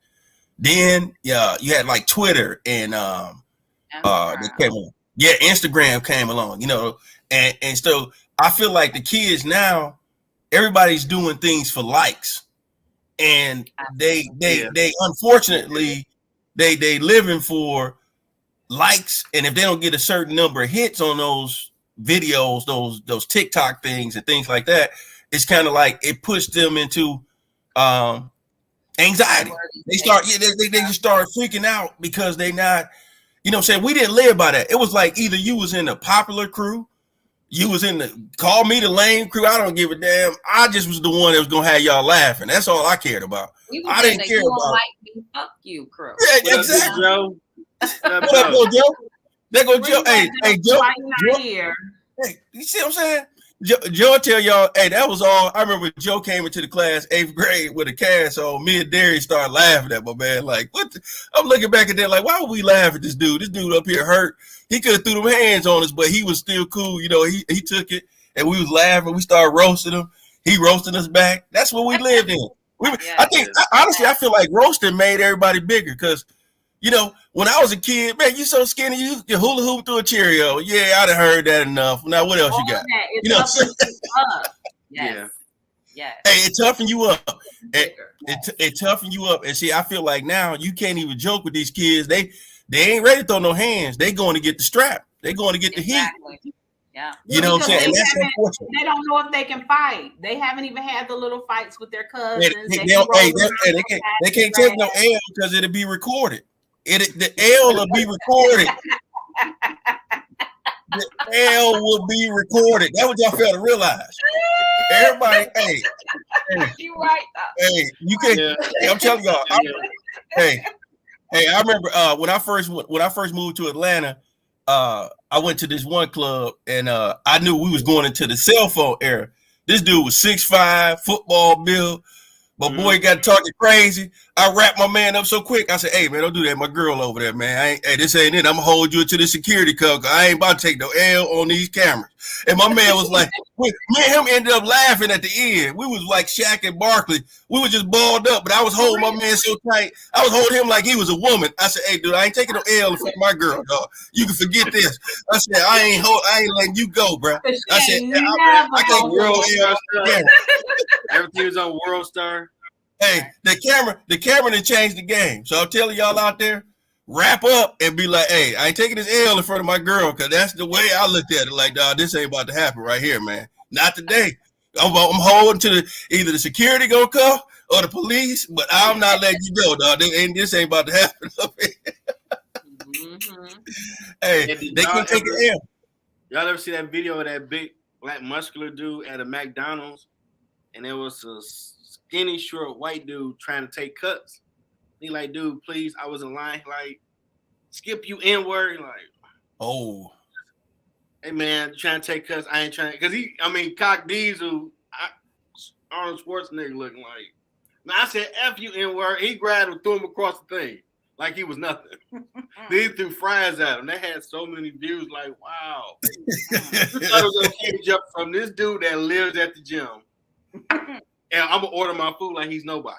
Then you had like Twitter and Instagram came along. You know, and so I feel like the kids now, everybody's doing things for likes, and they unfortunately. They living for likes, and if they don't get a certain number of hits on those videos, those TikTok things and things like that, it's kind of like it pushed them into anxiety. They start they just start freaking out because they not, you know what I'm saying? We didn't live by that. It was like either you was in the popular crew, you was in the call me the lame crew. I don't give a damn. I just was the one that was gonna have y'all laughing. That's all I cared about. I didn't care about like me, fuck you, crew. Yeah, exactly. Joe? What up, Joe? There go Joe. Hey, Joe. Hey, you see what I'm saying? Joe tell y'all, hey, that was all. I remember Joe came into the class 8th grade with a cast on. Me and Teri started laughing at my man. Like, what? I'm looking back at that, like, why would we laugh at this dude? This dude up here hurt. He could have threw them hands on us, but he was still cool. You know, he took it, and we was laughing. We started roasting him. He roasted us back. That's what we lived in. I think, honestly, I feel like roasting made everybody bigger because, you know, when I was a kid, man, you so skinny, you hula hoop through a Cheerio. Yeah, I'd have heard that enough. Now, what else you got? You know, yes. Hey, it toughened you up. It toughened you up. And see, I feel like now you can't even joke with these kids. They ain't ready to throw no hands. They going to get the strap. They going to get the heat. Yeah. You know what I'm saying? And that's unfortunate. They don't know if they can fight. They haven't even had the little fights with their cousins. They can't take no L because it'll be recorded. The L will be recorded. The L will be recorded. That's what y'all fail to realize. Everybody, hey, you right. Hey, you can. Yeah. Hey, I'm telling y'all. Hey, I remember when I first moved to Atlanta. I went to this one club and I knew we was going into the cell phone era. This dude was 6'5", football build. My boy got talking crazy. I wrapped my man up so quick. I said, "Hey man, don't do that. My girl over there, man. Hey, this ain't it. I'm gonna hold you to the security cover. I ain't about to take no L on these cameras." And my man was like, me and him ended up laughing at the end. We was like Shaq and Barkley. We were just balled up, but I was holding my man so tight. I was holding him like he was a woman. I said, "Hey, dude, I ain't taking no L in front of my girl, dog. You can forget this." I said, I ain't letting you go, bro. I said, I can't World Star. Everything was on World Star. Hey, the camera done changed the game. So I'm telling y'all out there, wrap up and be like, "Hey, I ain't taking this L in front of my girl," because that's the way I looked at it. Like, dog, this ain't about to happen right here, man. Not today. I'm holding to either the security gonna come or the police, but I'm not letting you go, dog. This ain't about to happen. Hey, they can take it L. Y'all ever see that video of that big black muscular dude at a McDonald's, and there was a skinny, short white dude trying to take cuts? He like, "Dude, please, I was in line." Like, "Skip, you N-word." Like, oh, "Hey man, trying to take cuts. I ain't trying." Because Cock Diesel, Arnold Schwarzenegger looking like. Now I said, "F you N-word." He grabbed him, threw him across the thing like he was nothing. Then he threw fries at him. They had so many views. Like, wow. I thought it was okay to jump from this dude that lives at the gym, and I'm gonna order my food like he's nobody.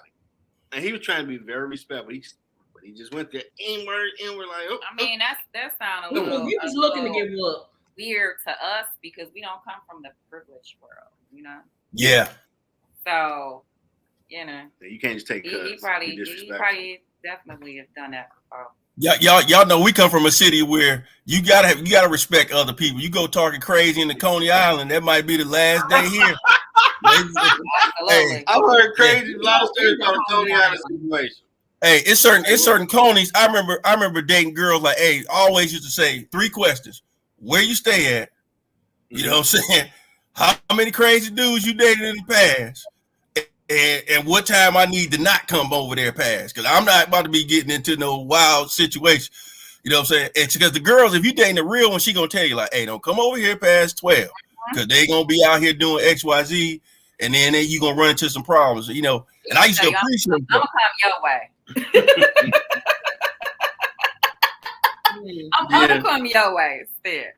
And he was trying to be very respectful. But he just went there, N-word, like. Oh, I mean, that sound a little. He was looking to get whooped. Weird to us because we don't come from the privileged world, you know. Yeah. So, you know, you can't just take cuts. He probably definitely have done that before. Y'all know we come from a city where you gotta respect other people. You go talking crazy in the Coney Island, that might be the last day here. Hey, I've heard crazy stories about Coney Island situation. Hey, it's certain Conies. I remember dating girls like, "Hey, always used to say 3 questions: where you stay at, you know what I'm saying? How many crazy dudes you dated in the past, and what time I need to not come over there past, because I'm not about to be getting into no wild situation." You know what I'm saying? It's because the girls, if you dating a real one, she gonna tell you like, "Hey, don't come over here past 12, because they gonna be out here doing XYZ, and then you gonna run into some problems." You know, and I used to appreciate that. I'm gonna come your way. I'm gonna come your way instead.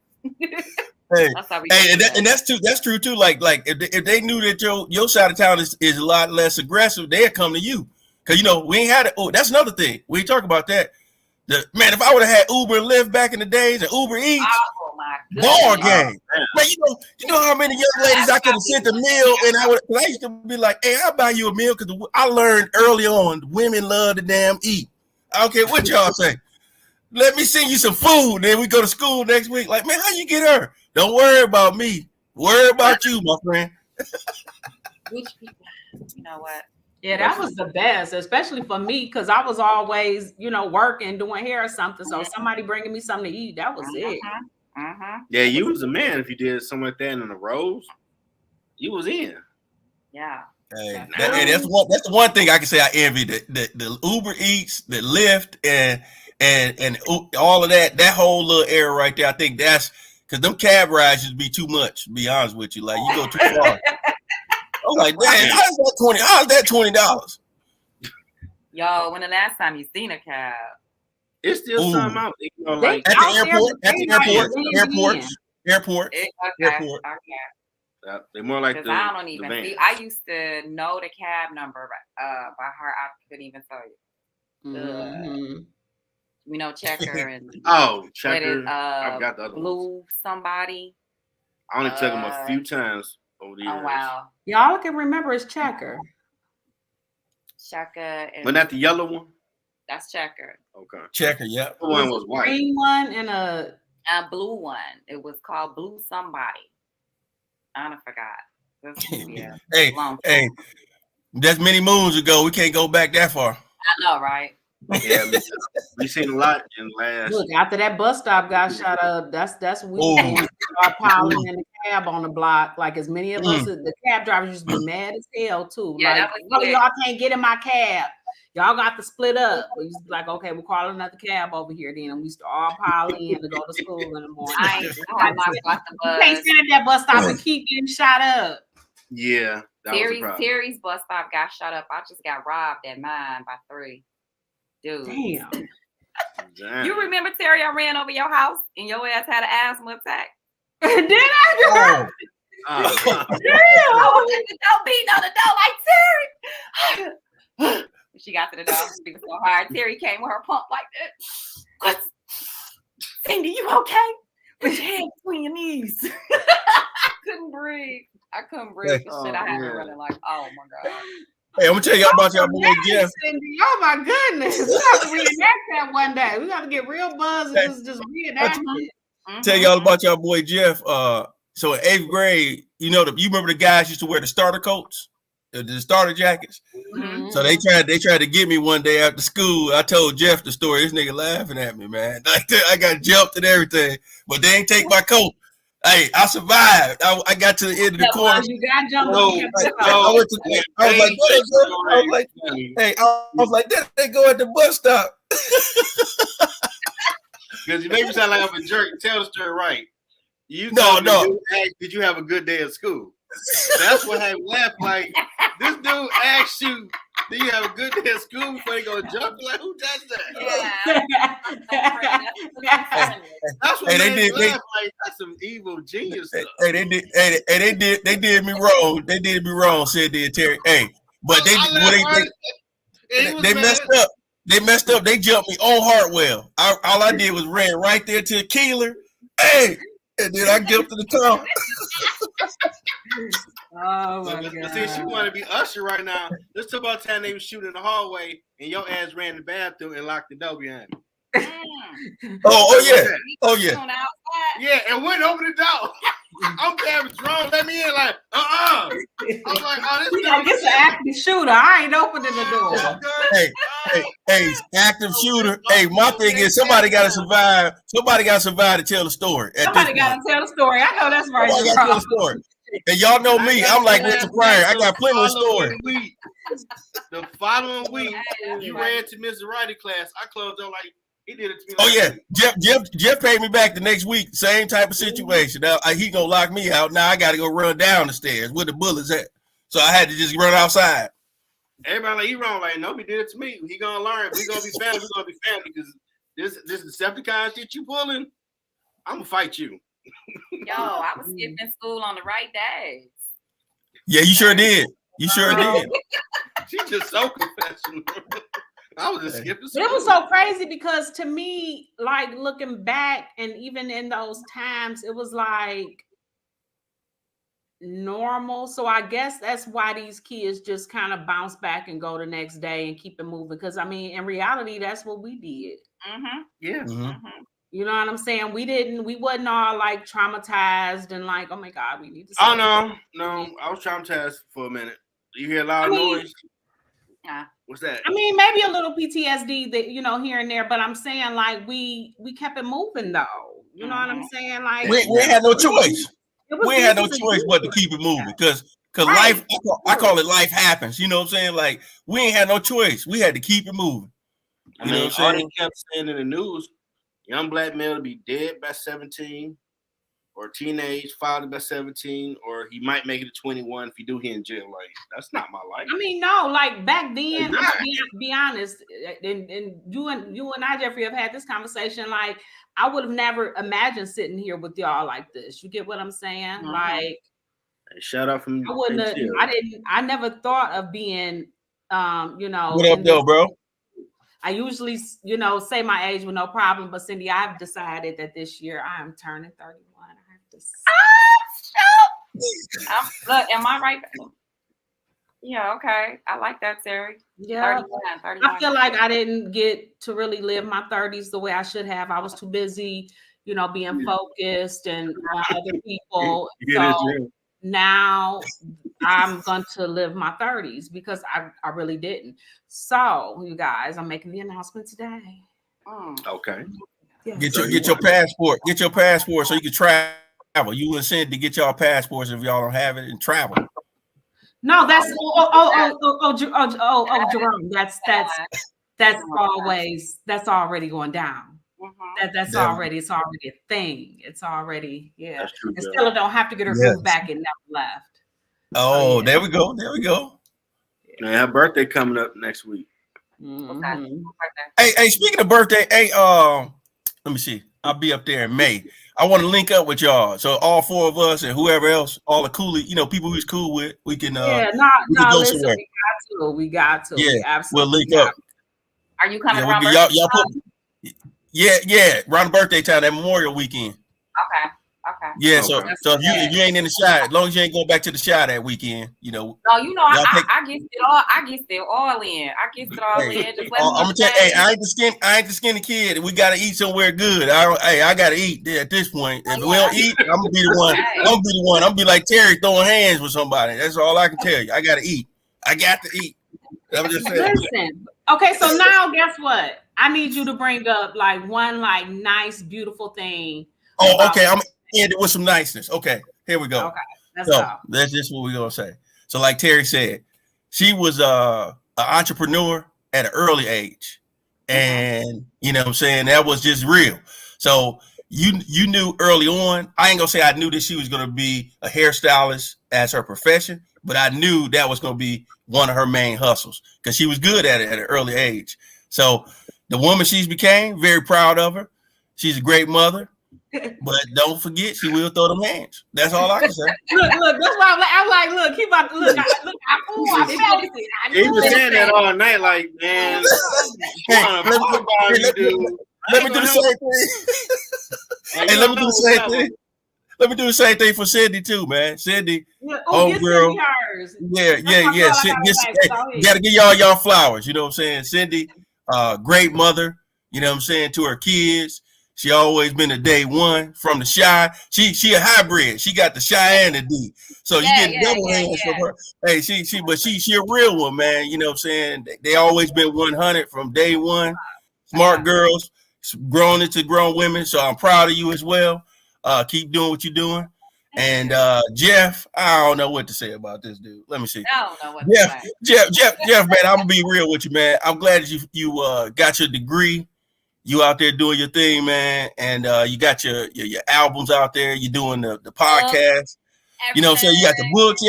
And that's true too. Like if they knew that your side of town is a lot less aggressive, they'd come to you. Cause we ain't had it. Oh, that's another thing. We talk about that. Man, if I would have had Uber and Lyft back in the days and Uber Eats, ball game. Man, you know how many young ladies I could have sent a meal, and I used to be like, "Hey, I'll buy you a meal," because I learned early on women love to damn eat. I don't care what y'all say. Let me send you some food. Then we go to school next week. Like, man, how you get her? Don't worry about me. Worry about you, my friend. Which people? You know what? Yeah, that was the best, especially for me, because I was always, working, doing hair or something. So somebody bringing me something to eat, that was it. Yeah, you was a man if you did something like that in the Rose. You was in. Yeah. Hey, that's the one thing I can say I envy, the Uber Eats, the Lyft, and all of that whole little era right there. I think that's because them cab rides just be too much, to be honest with you. Like, you go too far. I'm like, "Dang, how's that $20? Yo, when the last time you seen a cab? It's still something out there. Like at the airport. They're more like I don't even see. I used to know the cab number by heart. I couldn't even tell you. We know Checker and Checker. I've got the other Blue ones. somebody. I only took them a few times over the years. Oh wow! Y'all can remember it's Checker. Checker. But not the yellow one. That's Checker. Okay. Checker. Yeah. The one was white. Green one and a blue one. It was called Blue somebody. I don't forgot. Yeah. Hey, that's many moons ago. We can't go back that far. I know, right? Yeah, we seen a lot in last. Look, after that bus stop got shut up, that's we start piling in the cab on the block. Like, as many of us, the cab drivers used to be mad as hell too. Yeah, like, y'all can't get in my cab. Y'all got to split up. We used to be like, okay, we'll call another cab over here then. And we used to all pile in to go to school in the morning. I had my bus. You can't stand at that bus stop and keep getting shot up. Yeah. Teri's bus stop got shut up. I just got robbed at mine by 3 dudes. Damn. You remember, Teri, I ran over your house and your ass had an asthma attack? Did I? I was at the door beating on the door like, Teri. She got to the door, she was so hard. Teri came with her pump like that. What? Cindy, you okay? With your head between your knees. I couldn't breathe. I had to run it like, oh my God. Hey, I'm gonna tell y'all about y'all boy Jeff. Cindy. Oh my goodness. We have to reenact that one day. We got to get real buzz and just reenact it. Tell y'all about y'all boy Jeff. So in 8th grade, you remember the guys used to wear the starter coats, the starter jackets. Mm-hmm. So they tried to get me one day after school. I told Jeff the story. This nigga laughing at me, man. I got jumped and everything, but they ain't take my coat. Hey, I survived. I got to the end of the corner. You got jumped. I was like, they go at the bus stop. Because you make me sound like I'm a jerk. Tell the story right. No. Did you have a good day at school? That's what had left. Like, this dude asked you, do you have a good day at school before they go jump? Like, who does that? Yeah. That's what made me laugh. Like, that's some evil genius stuff. Hey, they did me wrong. They did me wrong, said the Teri. Hey, but they messed up. They messed up. They jumped me on Hartwell. All I did was ran right there to Keeler. Hey, and then I jumped to the car. Oh my God. Since you want to be Usher right now, let's talk about the time they were shooting in the hallway and your ass ran the bathroom and locked the door behind me. Oh yeah. Yeah, and went over the door. I'm having drone, let me in like, I'm like, oh, this is an active shooter. I ain't opening the door. Hey, active shooter. Hey, my thing is somebody gotta survive. Somebody gotta survive to tell the story. Somebody gotta tell the story. I know that's right. Somebody gotta tell the story. And y'all know me. I'm like Richard Pryor. I got plenty of stories. The following week, you ran to Mr. Writing class. I closed up like he did it to me. Oh yeah, Jeff paid me back the next week. Same type of situation. Now he gonna lock me out. Now I gotta go run down the stairs where the bullets at. So I had to just run outside. Everybody like he wrong. Like nobody did it to me. He gonna learn. We gonna be family. We gonna be family because this Decepticon shit you pulling. I'm gonna fight you. Yo, I was skipping school on the right days. Yeah, you sure did. You sure did. She's just so professional. I was just skipping school. It was so crazy because to me, like looking back and even in those times, it was like normal. So I guess that's why these kids just kind of bounce back and go the next day and keep it moving. Because I mean, in reality, that's what we did. Mm-hmm. Yeah. Mm-hmm. You know what I'm saying? We wasn't all like traumatized and like, oh my God, we need to. Oh no, I was traumatized for a minute. You hear a loud noise? Yeah. What's that? I mean, maybe a little PTSD that here and there, but I'm saying like we kept it moving though. You know what I'm saying? Like we had no choice. We had no choice but to keep it moving because life. I call it life happens. You know what I'm saying? Like we ain't had no choice. We had to keep it moving. You know what I'm saying? Kept saying in the news. Young black male to be dead by 17, or teenage father by 17, or he might make it to 21 if he do he in jail. Like that's not my life. I mean, no, like back then, be honest, and you and I, Jeffrey, have had this conversation. Like I would have never imagined sitting here with y'all like this. You get what I'm saying? Mm-hmm. Like shout out from I wouldn't have, I never thought of being What up, though, bro? I usually, say my age with no problem, but Cindy, I've decided that this year I am turning 31. I have to. Look, am I right? Yeah, okay. I like that, Teri. Yeah. 31. I feel like I didn't get to really live my 30s the way I should have. I was too busy, being focused and on other people. So now I'm going to live my 30s because I really didn't. So, you guys, I'm making the announcement today. Okay. Yeah. Get your passport. Get your passport so you can travel. You and Cindy get y'all passports if y'all don't have it and travel. No, that's Jerome. That's already going down. Mm-hmm. It's already a thing. It's already, yeah. And Stella don't have to get her groove back and never left. Oh, yeah. there we go. There we go. Yeah, her birthday coming up next week. Mm-hmm. Hey, speaking of birthday, hey, let me see. I'll be up there in May. I want to link up with y'all. So all four of us and whoever else, all the cool, people who's cool with, we can Yeah, we can go listen, somewhere. we got to. Yeah, We absolutely we'll link up. Are you coming Yeah, around? y'all put, yeah, around the birthday time, that Memorial weekend. Okay. Yeah, Okay. so if you ain't in the shot, as long as you ain't going back to the shot that weekend, No, I get it all. I get it all in. Just let me I'm gonna tell you, hey, I ain't the skinny kid. We gotta eat somewhere good. I gotta eat at this point. If we don't eat, I'm gonna be the one. I'm gonna be the one. I'm gonna be like Teri throwing hands with somebody. That's all I can tell you. I gotta eat. I got to eat. I'm just saying. Listen. Okay, so now guess what? I need you to bring up like one like nice, beautiful thing. Oh, okay. I'm gonna end it with some niceness. Okay, here we go. Okay, let's go. That's just what we're gonna say. So, like Teri said, she was an entrepreneur at an early age, and you know what I'm saying, that was just real. So you knew early on. I ain't gonna say I knew that she was gonna be a hairstylist as her profession, but I knew that was gonna be one of her main hustles because she was good at it at an early age. So the woman she's became, very proud of her. She's a great mother. But don't forget, she will throw them hands. That's all I can say. Look, that's why I'm like, look, keep on, look, I felt it. He was saying that all night, like, man, Let me do the same thing. Hey, let me do the same thing. Let me do the same thing for Cindy too, man. Cindy, oh girl, yeah. Gotta give y'all flowers. You know what I'm saying? Cindy, great mother. You know what I'm saying, to her kids. She always been a day one from the shy. She a hybrid. She got the shy and the D. So you get double hands from her. Hey, she a real one, man. You know what I'm saying? They always been 100 from day one. Smart girls, grown into grown women. So I'm proud of you as well. Keep doing what you're doing. And Jeff, I don't know what to say about this dude. Let me see. I don't know what to say. Jeff, man, I'm gonna be real with you, man. I'm glad that you got your degree. You out there doing your thing, man, and you got your albums out there. You're doing the podcast. You know what I'm saying? You got the books.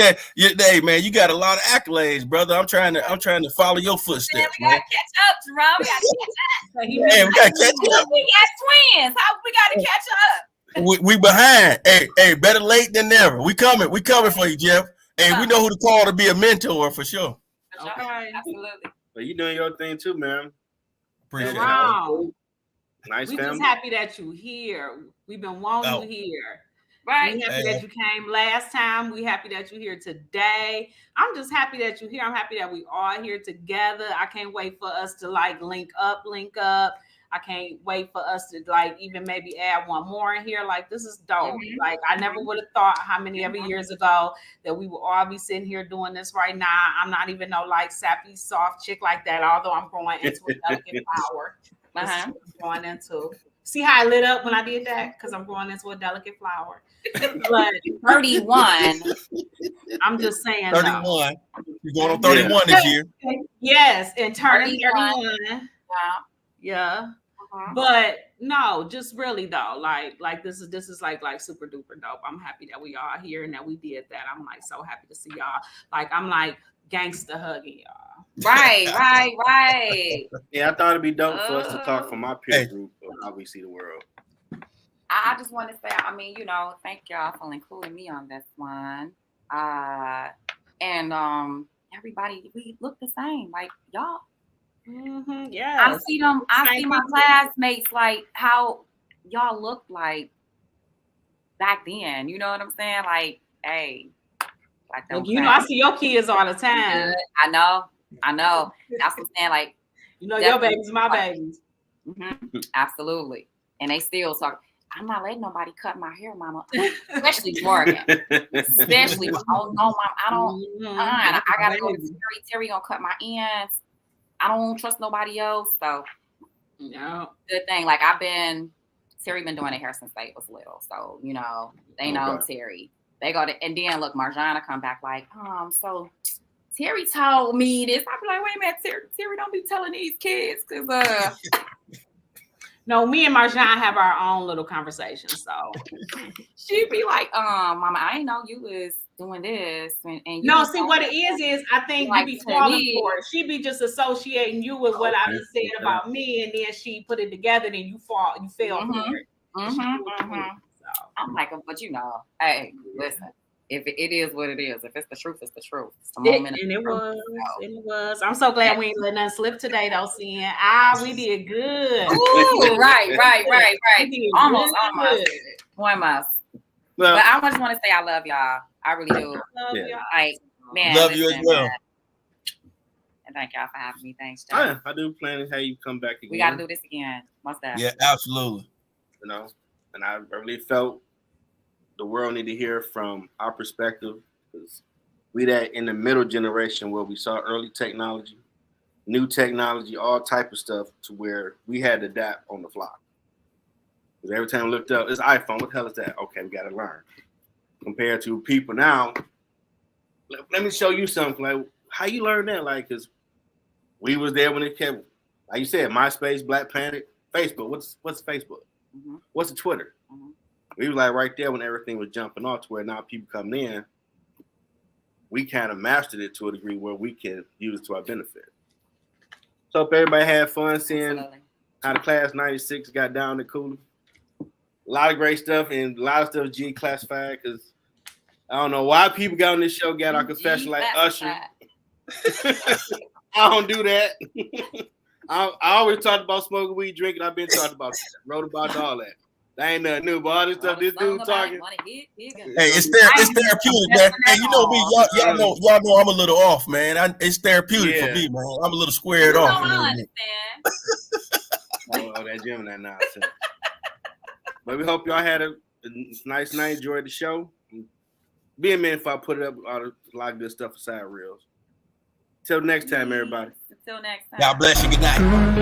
Hey, man, you got a lot of accolades, brother. I'm trying to follow your footsteps, man. We gotta catch up, Jerome. We gotta catch up. Yeah, we gotta catch up. We got twins. How we gotta catch up? We behind. Hey, better late than never. We coming for you, Jeff. Hey, we know who to call to be a mentor for sure. Okay, absolutely. But you doing your thing too, man. Appreciate it. Nice we family. just happy that you here. We've been wanting you here. Right. We happy that you came last time. We happy that you're here today. I'm just happy that you're here. I'm happy that we are here together. I can't wait for us to like link up. I can't wait for us to like even maybe add one more in here. Like this is dope. Like I never would have thought how many ever years ago that we would all be sitting here doing this right now. I'm not even no like sappy soft chick like that, although I'm growing into a delicate flower. I'm going into. See how I lit up when I did that? Because I'm growing into a delicate flower. But 31. I'm just saying. 31. You're going on 31 this year. Yes, and turning 31. Yeah. But no, just really though, like this is like super duper dope. I'm happy that we are here and that we did that. I'm like so happy to see y'all. Like I'm like gangster hugging y'all. Right. Yeah, I thought it'd be dope for us to talk from my peer group of how we see the world. I just want to say, I mean, thank y'all for including me on this one. And everybody, we look the same, like y'all. Yeah. I see my classmates like how y'all looked like back then. You know what I'm saying? Like, hey, like I see your kids all the time. I know. That's what I'm saying. Like, your babies, my babies. Absolutely. And they still talk. I'm not letting nobody cut my hair, mama. Especially Morgan. Especially, oh no, mom, I don't. I gotta go to Teri. Teri gonna cut my ends. I don't trust nobody else. So, good thing. Like Teri been doing their hair since they was little. So, they know Teri. They go to, and then look, Marjana come back like, so Teri told me this. I be like, wait a minute, Teri don't be telling these kids because No, me and Marjana have our own little conversation. So she'd be like, Mama, I didn't know you was doing this and you no, see what it is I think like you be falling for it. She be just associating you with what I just said about me, and then she put it together, and you fell for it. So I'm like, but hey, listen, if it is what it is, if it's the truth, it's the truth. It's the moment. And it was. I'm so glad we ain't let nothing slip today, though, Sin. We did good. Ooh, right. Almost. One must. Well, but I just want to say I love y'all. I really do. Love y'all. Like, man, love you as well. Man. And thank y'all for having me. Thanks, Jeff. I do plan to have you come back again. We got to do this again. What's that? Yeah, absolutely. And I really felt the world need to hear from our perspective, because we that in the middle generation where we saw early technology, new technology, all type of stuff, to where we had to adapt on the fly. Because every time I looked up, it's iPhone. What the hell is that? Okay, we got to learn. Compared to people now, let me show you something. Like, how you learn that? Like, because we was there when it kept, like you said, MySpace, Black Planet, Facebook. What's Facebook? Mm-hmm. What's the Twitter? Mm-hmm. We were like right there when everything was jumping off, to where now people coming in, we kind of mastered it to a degree where we can use it to our benefit. So if everybody had fun seeing how the class 96 got down to Cooley. A lot of great stuff, and a lot of stuff G classified, because I don't know why people got on this show, got our confession like Usher. I don't do that. I always talked about smoking weed, drinking. I've been talking about that. Wrote about all that. That ain't nothing new, but all this stuff this dude talking. Hey, it's therapeutic, man. Hey, you know me, y'all know I'm a little off, man. It's therapeutic for me, man. I'm a little squared off. I understand. Oh, that Gemini nonsense. But we hope y'all had a nice night, enjoyed the show. Be a man if I put it up a lot of good stuff aside reels. Till next time, everybody. Until next time. God bless you. Good night.